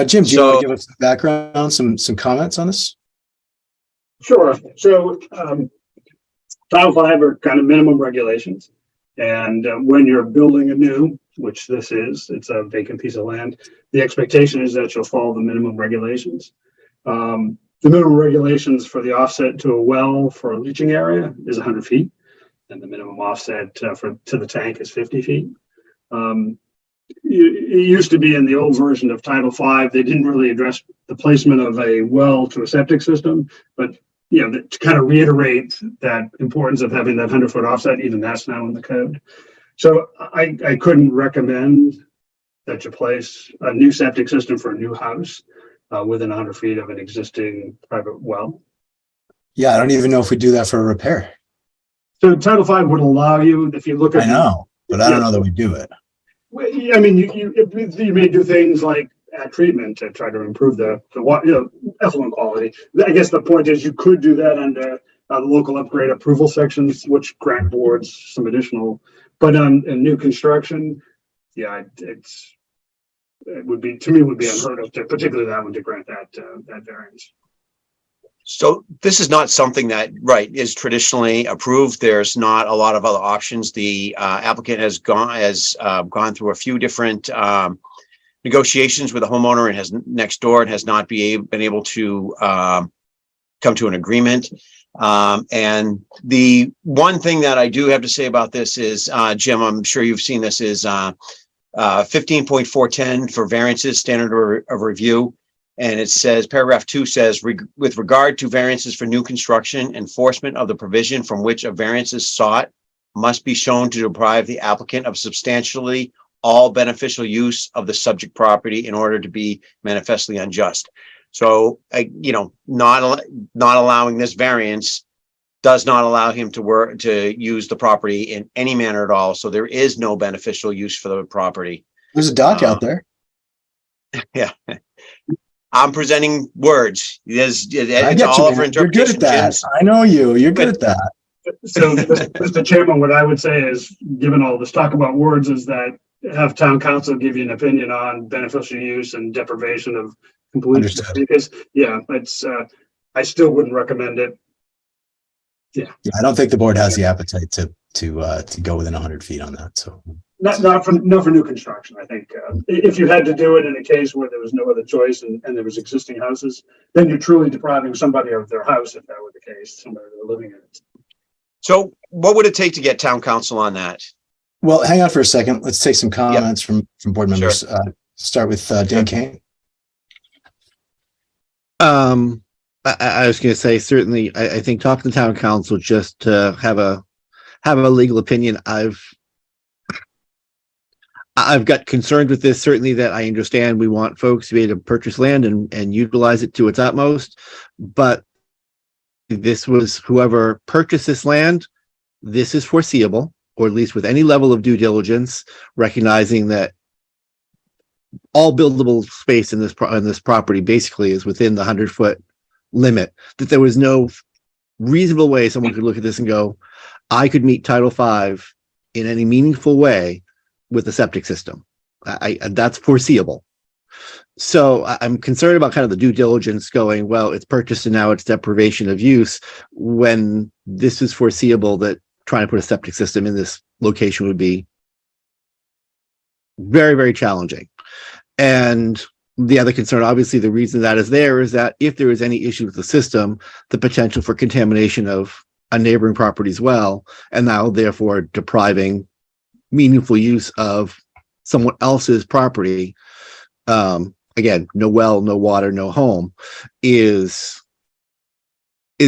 Jim, do you want to give us some background, some comments on this? Sure. So Title V are kind of minimum regulations. And when you're building anew, which this is, it's a vacant piece of land, the expectation is that you'll follow the minimum regulations. The minimum regulations for the offset to a well for a leaching area is 100 feet. And the minimum offset to the tank is 50 feet. It used to be in the old version of Title V, they didn't really address the placement of a well to a septic system, but to kind of reiterate that importance of having that 100-foot offset, even that's now in the code. So I couldn't recommend that you place a new septic system for a new house within 100 feet of an existing private well. Yeah, I don't even know if we do that for a repair. So Title V would allow you, if you look at. I know, but I don't know that we do it. Well, yeah, I mean, you may do things like add treatment to try to improve the water, effluent quality. I guess the point is you could do that under the local upgrade approval sections, which grant boards some additional, but in new construction, yeah, it would be, to me, would be unheard of to, particularly that one, to grant that variance. So this is not something that, right, is traditionally approved. There's not a lot of other options. The applicant has gone through a few different negotiations with the homeowner and has next door and has not been able to come to an agreement. And the one thing that I do have to say about this is, Jim, I'm sure you've seen this, is 15.410 for variances, standard of review. And it says, paragraph 2 says, with regard to variances for new construction, enforcement of the provision from which a variance is sought must be shown to deprive the applicant of substantially all beneficial use of the subject property in order to be manifestly unjust. So, not allowing this variance does not allow him to use the property in any manner at all. So there is no beneficial use for the property. There's a dock out there. Yeah. I'm presenting words. It's I get all you, over man. You're good interpretation. at that. Jim's. I know you. You're good at that. So, Mr. Chairman, what I would say is, given all this talk about words, is that have town council give you an opinion on beneficial use and deprivation of completion. Understood. Because, yeah, it's, I still wouldn't recommend it. Yeah, I don't think the board has the appetite to go within 100 feet on that. So Not for new construction. I think if you had to do it in a case where there was no other choice and there was existing houses, then you're truly depriving somebody of their house if that were the case, somebody that were living in it. So what would it take to get town council on that? well, hang on for a second. Let's take some comments from board members. Start with Dan Kane. I was going to say, certainly, I think talking to town council just to have a legal opinion. I've got concerns with this. Certainly, that I understand we want folks to be able to purchase land and utilize it to its utmost. But this was whoever purchased this land. This is foreseeable, or at least with any level of due diligence, recognizing that all buildable space in this property basically is within the 100-foot limit. That there was no reasonable way someone could look at this and go, I could meet Title V in any meaningful way with a septic system. That's foreseeable. So I'm concerned about kind of the due diligence going, well, it's purchased and now it's deprivation of use, when this is foreseeable that trying to put a septic system in this location would be very, very challenging. And the other concern, obviously, the reason that is there is that if there is any issue with the system, the potential for contamination of a neighboring property as well, and now therefore depriving meaningful use of someone else's property. Again, no well, no water, no home is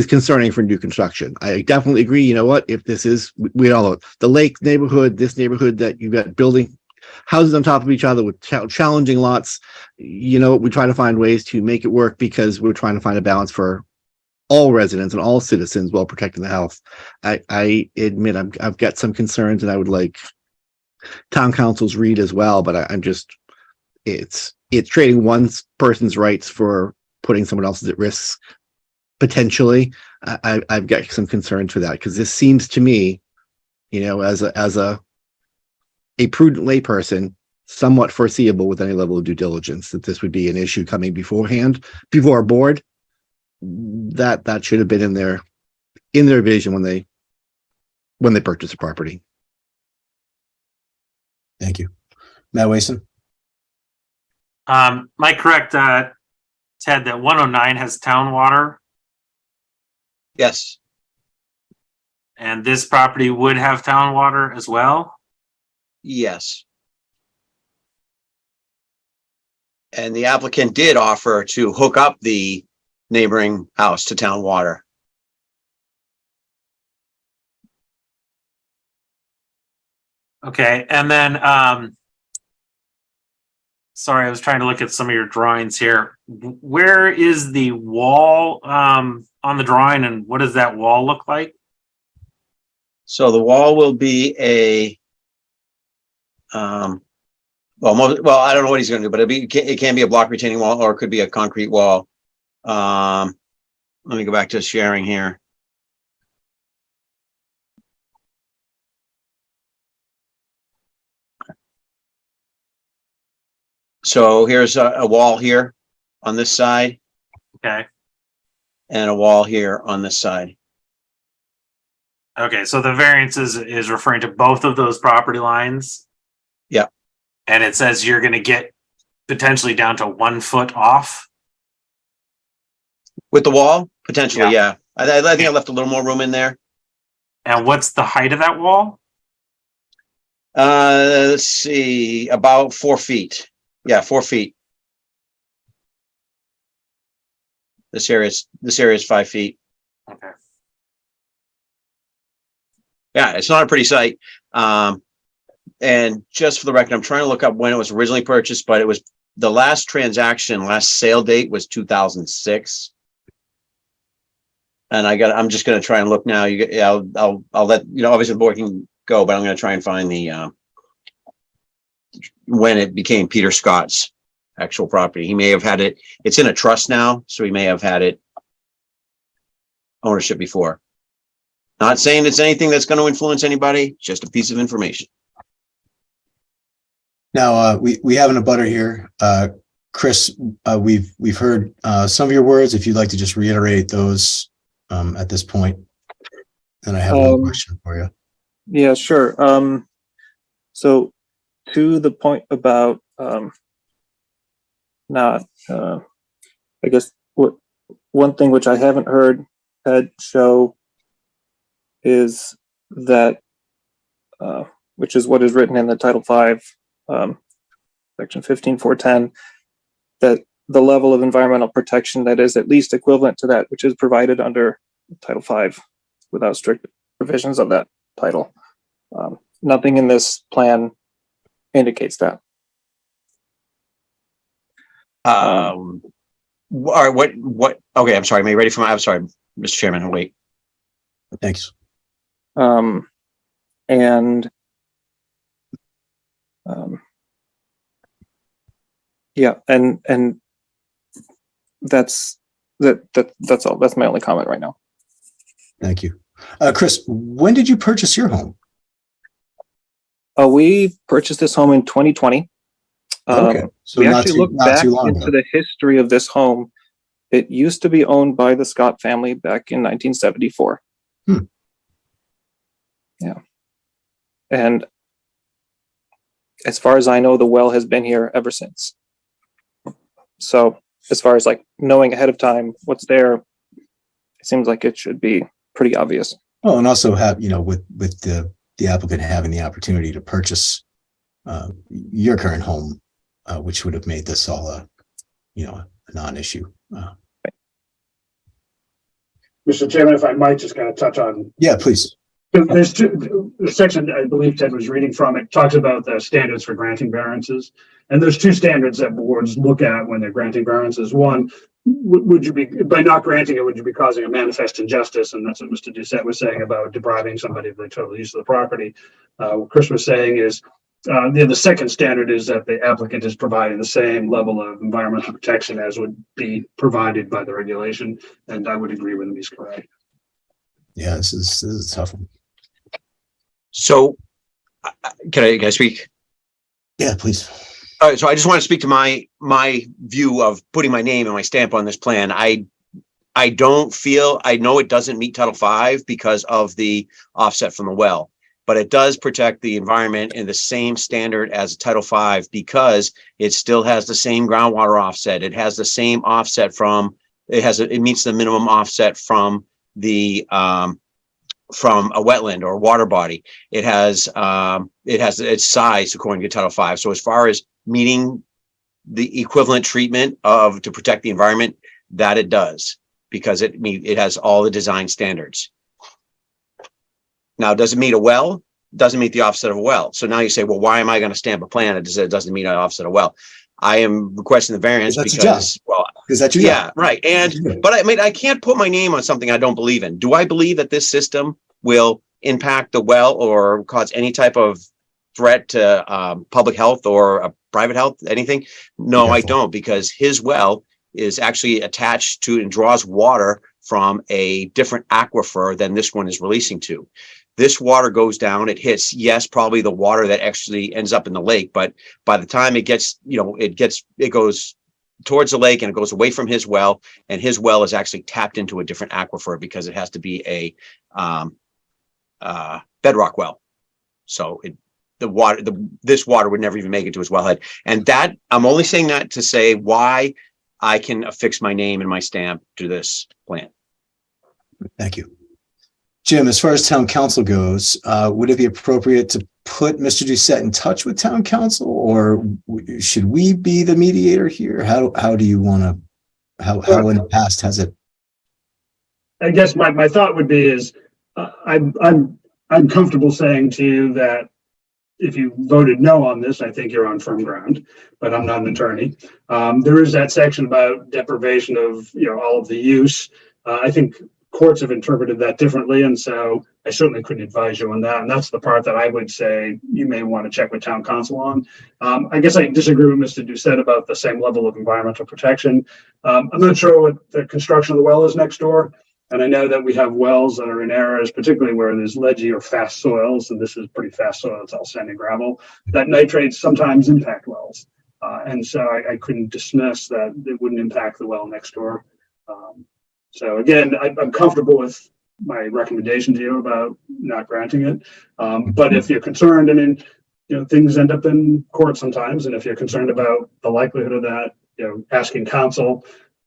concerning for new construction. I definitely agree. You know what? If this is, we all know the lake neighborhood, this neighborhood that you've got building houses on top of each other with challenging lots, you know, we try to find ways to make it work because we're trying to find a balance for all residents and all citizens while protecting the health. I admit I've got some concerns, and I would like town council's read as well, but I'm just, it's trading one person's rights for putting someone else's at risk potentially. I've got some concerns for that, because this seems to me, you know, as a prudent layperson, somewhat foreseeable with any level of due diligence that this would be an issue coming beforehand, before a board. That should have been in their vision when they purchased a property. Thank you. Matt Wason. Am I correct, Ted, that 109 has town water Yes. and this property would have town water as well? Yes. And the applicant did offer to hook up the neighboring house to town water. Okay, and then sorry, I was trying to look at some of your drawings here. Where is the wall on the drawing, and what does that wall look like? So the wall will be a, well, I don't know what he's gonna do, but it can be a block retaining wall, or it could be a concrete wall. Let me go back to sharing here. So here's a wall here on this side Okay. and a wall here on this side. Okay, so the variance is referring to both of those property lines? Yeah. And it says you're gonna get potentially down to 1 foot off? With the wall, potentially, yeah. I think I left a little more room in there. And what's the height of that wall? Let's see, about 4 feet. Yeah, 4 feet. This area is 5 feet. Okay. Yeah, it's not a pretty site. And just for the record, I'm trying to look up when it was originally purchased, but it was the last sale date was 2006. And I'm just going to try and look now. I'll let, obviously the board can go, but I'm going to try and find the, when it became Peter Scott's actual property. He may have had it, it's in a trust now, so he may have had it ownership before. Not saying it's anything that's going to influence anybody, just a piece of information. Now, we have an abutter here. Chris, we've heard some of your words. If you'd like to just reiterate those at this point. And I have one question for you. Yeah, sure. So to the point about not, I guess one thing which I haven't heard Ed show is that, which is what is written in the Title V, Section 15.410, that the level of environmental protection that is at least equivalent to that which is provided under Title V without strict provisions of that title. Nothing in this plan indicates that. All right, what, okay, I'm sorry, am I ready for I'm sorry, Mr. Chairman, wait. Thanks. Yeah, and that's all. That's my only comment right now. Thank you. Chris, when did you purchase your home? We purchased this home in 2020. Okay. So We not actually too, looked not back too long into ago. the history of this home. It used to be owned by the Scott family back in 1974. Yeah. And as far as I know, the well has been here ever since. So as far as like knowing ahead of time what's there, it seems like it should be pretty obvious. Well, and also have, with the applicant having the opportunity to purchase your current home, which would have made this all a non-issue. Mr. Chairman, if I might just kind of touch on, Yeah, please. there's the section I believe Ted was reading from, it talks about the standards for granting variances. And there's two standards that boards look at when they're granting variances. One, would you be, by not granting it, would you be causing a manifest injustice? And that's what Mr. Doucette was saying about depriving somebody of the total use of the property. What Chris was saying is, the second standard is that the applicant is providing the same level of environmental protection as would be provided by the regulation. And I would agree with him, he's correct. Yeah, this is a tough one. So, can I speak? Yeah, please. All right, so I just want to speak to my view of putting my name and my stamp on this plan. I don't feel, I know it doesn't meet Title V because of the offset from the well, but it does protect the environment in the same standard as Title V because it still has the same groundwater offset. It has the same offset from, it meets the minimum offset from the from a wetland or a water body. It has its size according to Title V. So as far as meeting the equivalent treatment to protect the environment, that it does, because it has all the design standards. Now, does it meet a well? Doesn't meet the offset of a well. So now you say, well, why am I going to stamp a plan that doesn't meet an offset of a well? I am requesting the variance That's your job. because, well, Is that your yeah, right. And, job? but I mean, I can't put my name on something I don't believe in. Do I believe that this system will impact the well or cause any type of threat to public health or private health, anything? No, I Careful. don't, because his well is actually attached to and draws water from a different aquifer than this one is releasing to. This water goes down, it hits, yes, probably the water that actually ends up in the lake, but by the time it gets, it goes towards the lake and it goes away from his well, and his well is actually tapped into a different aquifer because it has to be a bedrock well. So this water would never even make it to his wellhead. And that, I'm only saying that to say why I can affix my name and my stamp to this plan. Thank you. Jim, as far as town council goes, would it be appropriate to put Mr. Doucette in touch with town council, or should we be the mediator here? How do you want to, how in the past has it? I guess my thought would be is, I'm comfortable saying to you that if you voted no on this, I think you're on firm ground, but I'm not an attorney. There is that section about deprivation of, all of the use. I think courts have interpreted that differently, and so I certainly couldn't advise you on that. And that's the part that I would say you may want to check with town council on. I guess I disagree with Mr. Doucette about the same level of environmental protection. I'm not sure what the construction of the well is next door. And I know that we have wells that are in areas, particularly where there's ledgy or fast soils, and this is pretty fast soil, it's all sand and gravel, that nitrates sometimes impact wells. And so I couldn't dismiss that it wouldn't impact the well next door. So again, I'm comfortable with my recommendation to you about not granting it. But if you're concerned, I mean, things end up in court sometimes. And if you're concerned about the likelihood of that, asking counsel,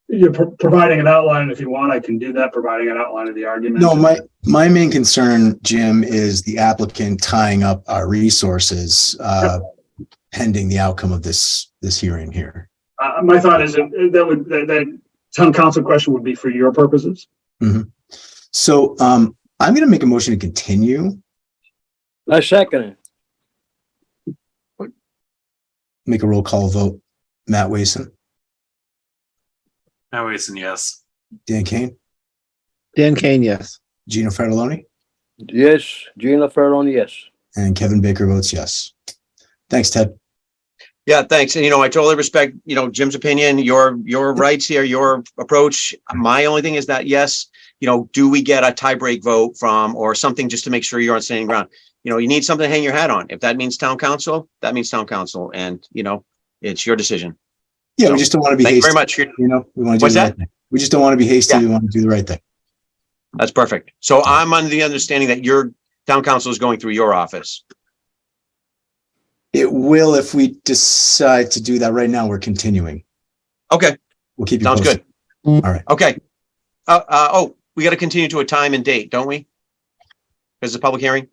you're providing an outline. If you want, I can do that, providing an outline of the argument. No, my main concern, Jim, is the applicant tying up our resources pending the outcome of this hearing here. My thought is that town council question would be for your purposes. Mm-hmm. So I'm going to make a motion to continue. I second it. Make a roll call vote. Matt Wason, Matt Wason, yes. Dan Kane, Dan Kane, yes. Gino Fratelloni, Yes, Gina Ferrone, yes. and Kevin Baker votes yes. Thanks, Ted. Yeah, thanks. And, I totally respect, Jim's opinion, your rights here, your approach. My only thing is that, yes, do we get a tie break vote from, or something just to make sure you're on standing ground? You need something to hang your hat on. If that means town council, that means town council. And, it's your decision. Yeah, So, we just don't want to be Thank you hasty. very much. We want to do What's the that? right thing. We just don't want to be hasty. Yeah. We want to do the right thing. That's perfect. So I'm under the understanding that your town council is going through your office. It will if we decide to do that. Right now, we're continuing. Okay, We'll keep you sounds posted. good. All right. Okay. We got to continue to a time and date, don't we? Because the public hearing?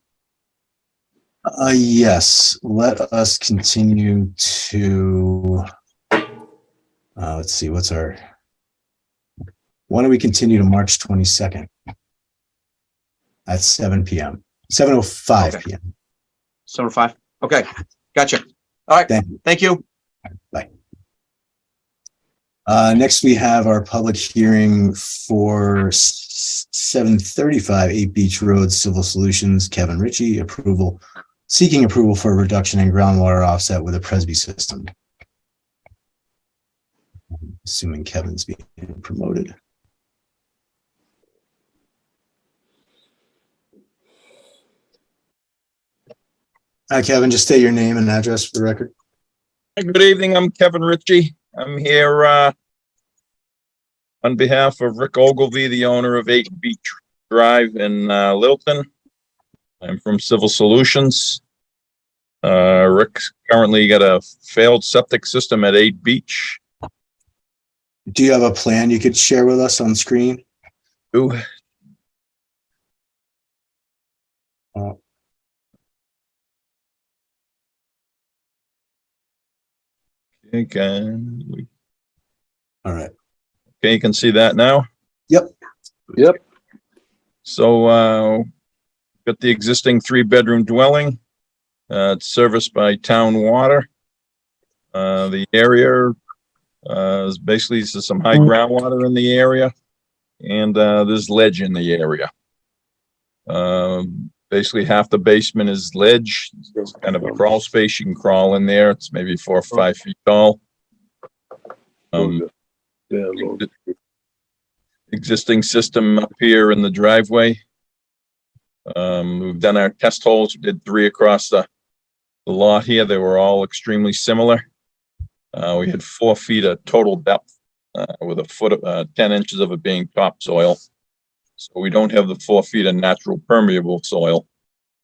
Yes, let us continue to, let's see, why don't we continue to March 22nd? At 7 p.m., 7:05 Okay. p.m. 7:05. Okay, gotcha. All right, Thank you. thank you. Bye. Next, we have our public hearing for 735 8 Beach Road Civil Solutions, Kevin Ritchie, seeking approval for a reduction in groundwater offset with a Presby system. Assuming Kevin's being promoted. Hi, Kevin, just state your name and address for the record. Good evening, I'm Kevin Ritchie. I'm here on behalf of Rick Ogilvy, the owner of 8 Beach Drive in Littleton. I'm from Civil Solutions. Rick currently got a failed septic system at 8 Beach. Do you have a plan you could share with us on screen? Ooh. Okay, All right. you can see that now? Yep. Yep. So, got the existing 3-bedroom dwelling. It's serviced by town water. The area is basically there's some high groundwater in the area, and there's ledge in the area. Basically half the basement is ledge. It's kind of a crawl space. You can crawl in there. It's maybe 4 or 5 feet tall. Yeah, well, Existing system up here in the driveway. We've done our test holes. We did 3 across the lot here. They were all extremely similar. We had 4 feet of total depth, with a foot of 10 inches of it being topsoil. So we don't have the 4 feet of natural permeable soil.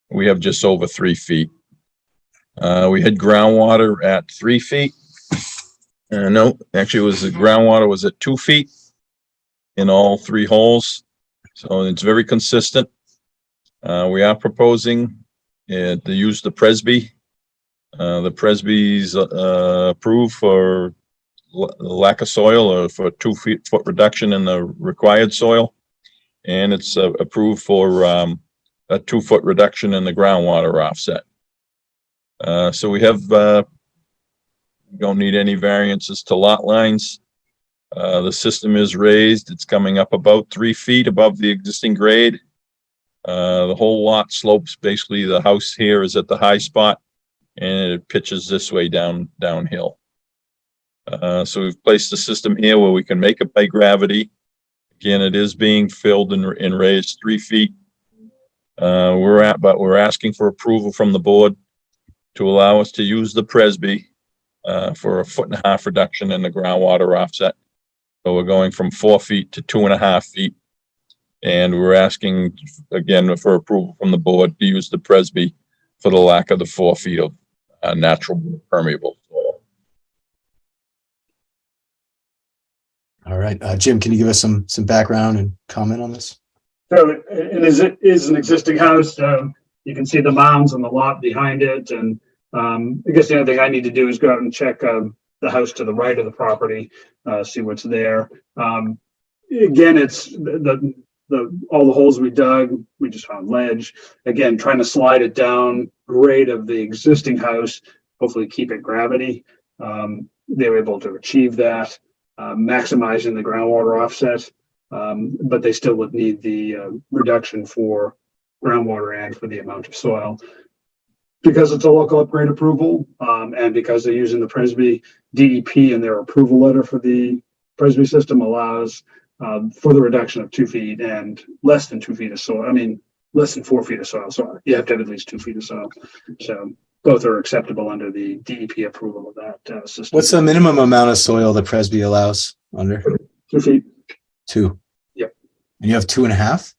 We have just over 3 feet. We had groundwater at 3 feet. No, actually, the groundwater was at 2 feet in all 3 holes. So it's very consistent. We are proposing to use the Presby. The Presby's approved for lack of soil, or for 2 foot reduction in the required soil. And it's approved for a 2 foot reduction in the groundwater offset. So we have, don't need any variances to lot lines. The system is raised. It's coming up about 3 feet above the existing grade. The whole lot slopes. Basically, the house here is at the high spot, and it pitches this way downhill. So we've placed the system here where we can make it by gravity. Again, it is being filled and raised 3 feet. But we're asking for approval from the board to allow us to use the Presby for a 1.5 foot reduction in the groundwater offset. So we're going from 4 feet to 2.5 feet. And we're asking again for approval from the board to use the Presby for the lack of the 4 feet of natural permeable soil. All right, Jim, can you give us some background and comment on this? So it is an existing house. You can see the mounds on the lot behind it. And I guess the only thing I need to do is go out and check the house to the right of the property, see what's there. Again, it's all the holes we dug, we just found ledge. Again, trying to slide it down grade of the existing house, hopefully keep it gravity. They were able to achieve that, maximizing the groundwater offset. But they still would need the reduction for groundwater and for the amount of soil. Because it's a local upgrade approval, and because they're using the Presby, DEP in their approval letter for the Presby system allows for the reduction of 2 feet and less than 2 feet of soil. I mean, less than 4 feet of soil. So you have to have at least 2 feet of soil. So both are acceptable under the DEP approval of that system. What's the minimum amount of soil the Presby allows under? 2 feet. 2. Yep. And you have 2.5?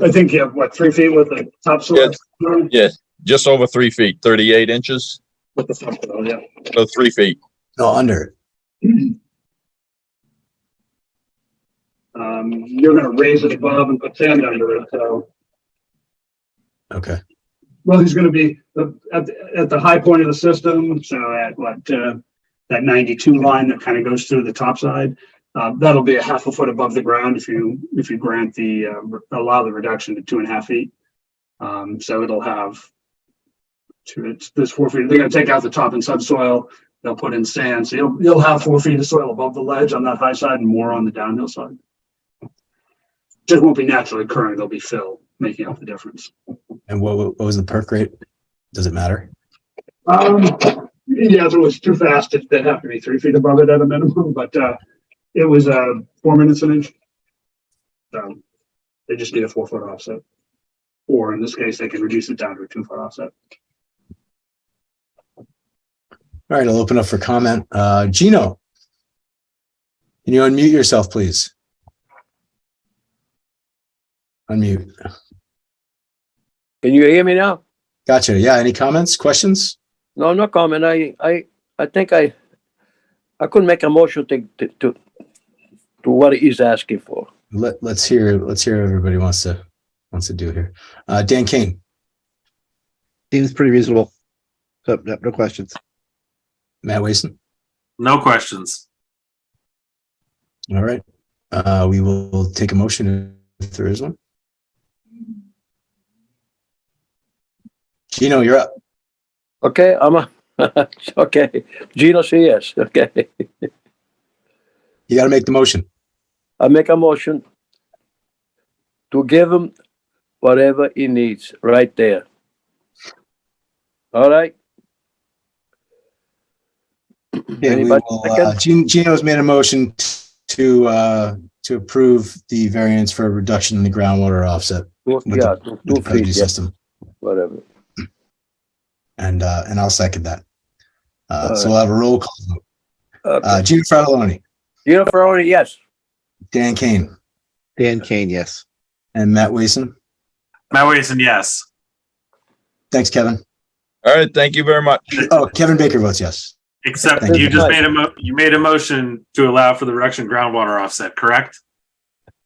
I think you have 3 feet with the topsoil. Yeah, just over 3 feet, 38 inches. With the topsoil, yeah. So 3 feet. No, under. You're going to raise it above and put sand under it. So, Okay. well, he's going to be at the high point of the system. So at that 92 line that kind of goes through the top side. That'll be a 1/2 foot above the ground if you grant allow the reduction to 2.5 feet. So it'll have this 4 feet. They're going to take out the top and subsoil. They'll put in sand. So you'll have 4 feet of soil above the ledge on that high side and more on the downhill side. Just won't be naturally occurring. They'll be fill, making up the difference. And what was the perk rate? Does it matter? Yeah, if it was too fast, they'd have to be 3 feet above it at a minimum. But it was 4 minutes an inch. So they just need a 4 foot offset. Or in this case, they can reduce it down to a 2 foot offset. All right, I'll open up for comment. Gino, can you unmute yourself, please? Unmute. Can you hear me now? Gotcha. Yeah, any comments, questions? No, no comment. I think I couldn't make a motion to what he's asking for. Let's hear what everybody wants to do here. Dan Kane. Seems pretty reasonable. So, no questions. Matt Wason. No questions. All right. We will take a motion if there is one. Gino, you're up. Okay, Okay, Gino say yes, okay. You got to make the motion. I make a motion to give him whatever he needs right there. All right? Okay, we Anybody will, second? Gino's made a motion to approve the variance for a reduction in the groundwater offset with Yeah, the 2 Prodigy feet, yeah, system. whatever. And I'll second that. All So we'll have a roll call vote. Okay. Gino Fratelloni, Gino Farone, yes. Dan Kane, Dan Kane, yes. and Matt Wason. Matt Wason, yes. Thanks, Kevin. All right, thank you very much. Oh, Kevin Baker votes yes. Except Thank you you. just you made a motion to allow for the reduction groundwater offset, correct?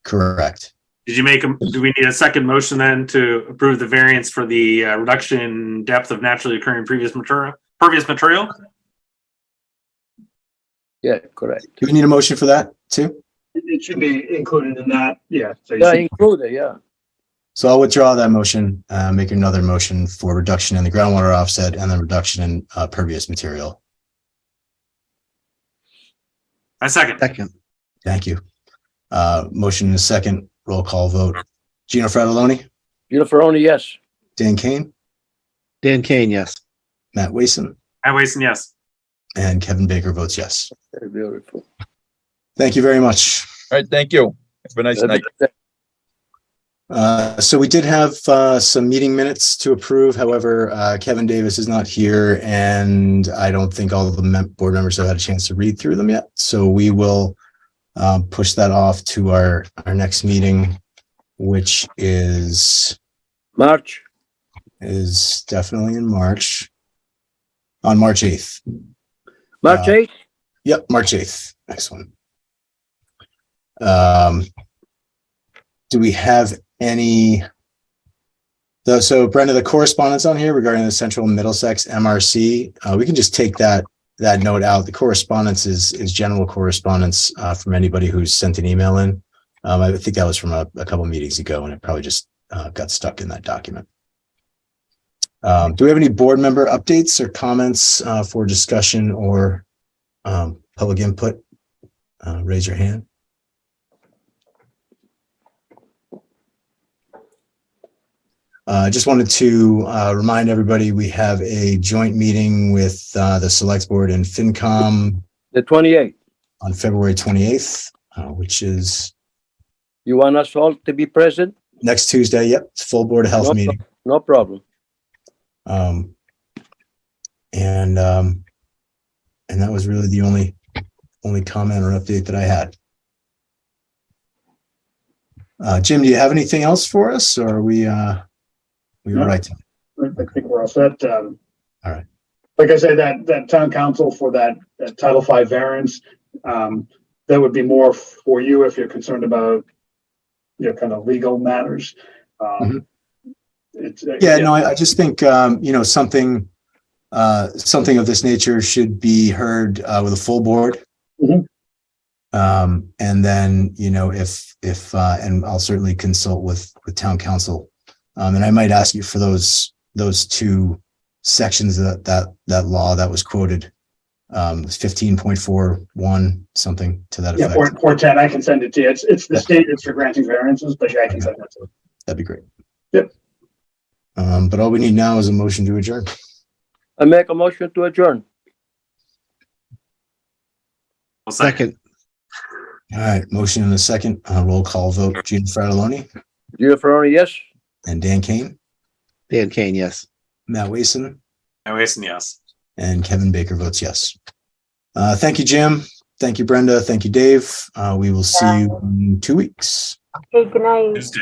Correct. Did you make do we need a second motion then to approve the variance for the reduction in depth of naturally occurring pervious material? Yeah, correct. Do we need a motion for that too? It should be included in that, yeah. So you Yeah, should- included, yeah. So I'll withdraw that motion, make another motion for reduction in the groundwater offset and then reduction in pervious material. I second. Second, Thank you. Motion in a second, roll call vote. Gino Fratelloni, Gino Farone, yes. Dan Kane, Dan Kane, yes. Matt Wason, Matt Wason, yes. and Kevin Baker votes yes. Very beautiful. Thank you very much. All right, thank you. Have a nice night. So we did have some meeting minutes to approve. However, Kevin Davis is not here and I don't think all of the board members have had a chance to read through them yet. So we will push that off to our next meeting, which is March, definitely in March, on March 8th. March 8th? Yep, March 8th. Next one. Do we have any? So Brenda, the correspondence on here regarding the Central Middlesex MRC, we can just take that note out. The correspondence is general correspondence from anybody who's sent an email in. I think that was from a couple meetings ago and it probably just got stuck in that document. Do we have any board member updates or comments for discussion or public input? Raise your hand. I just wanted to remind everybody we have a joint meeting with the Select Board and FinCom The 28th. on February 28th, which is You want us all to be present? next Tuesday. Yep, it's full Board of Health No meeting. No problem. And that was really the only comment or update that I had. Jim, do you have anything else for us, or are we No. right? I think we're all set. All right. Like I said, that town council for that Title V variance, that would be more for you if you're concerned about, kind of legal matters. It's Yeah, no, I just think, something of this nature should be heard with a full board. Mhm. And then, if and I'll certainly consult with town council. And I might ask you for those two sections of that law that was quoted, 15.41, something to that Yeah, effect. 410, I can send it to you. It's the standards for granting variances, but yeah, I can send that to you. That'd be great. Yep. But all we need now is a motion to adjourn. I make a motion to adjourn. I'll second. Second, All right, motion in a second, roll call vote, Gino Fratelloni Gino Farone, yes. and Dan Kane, Dan Kane, yes. Matt Wason, Matt Wason, yes. and Kevin Baker votes yes. Thank you, Jim. Thank you, Brenda. Thank you, Dave. We will see you in 2 weeks. Okay, good night. Tuesday.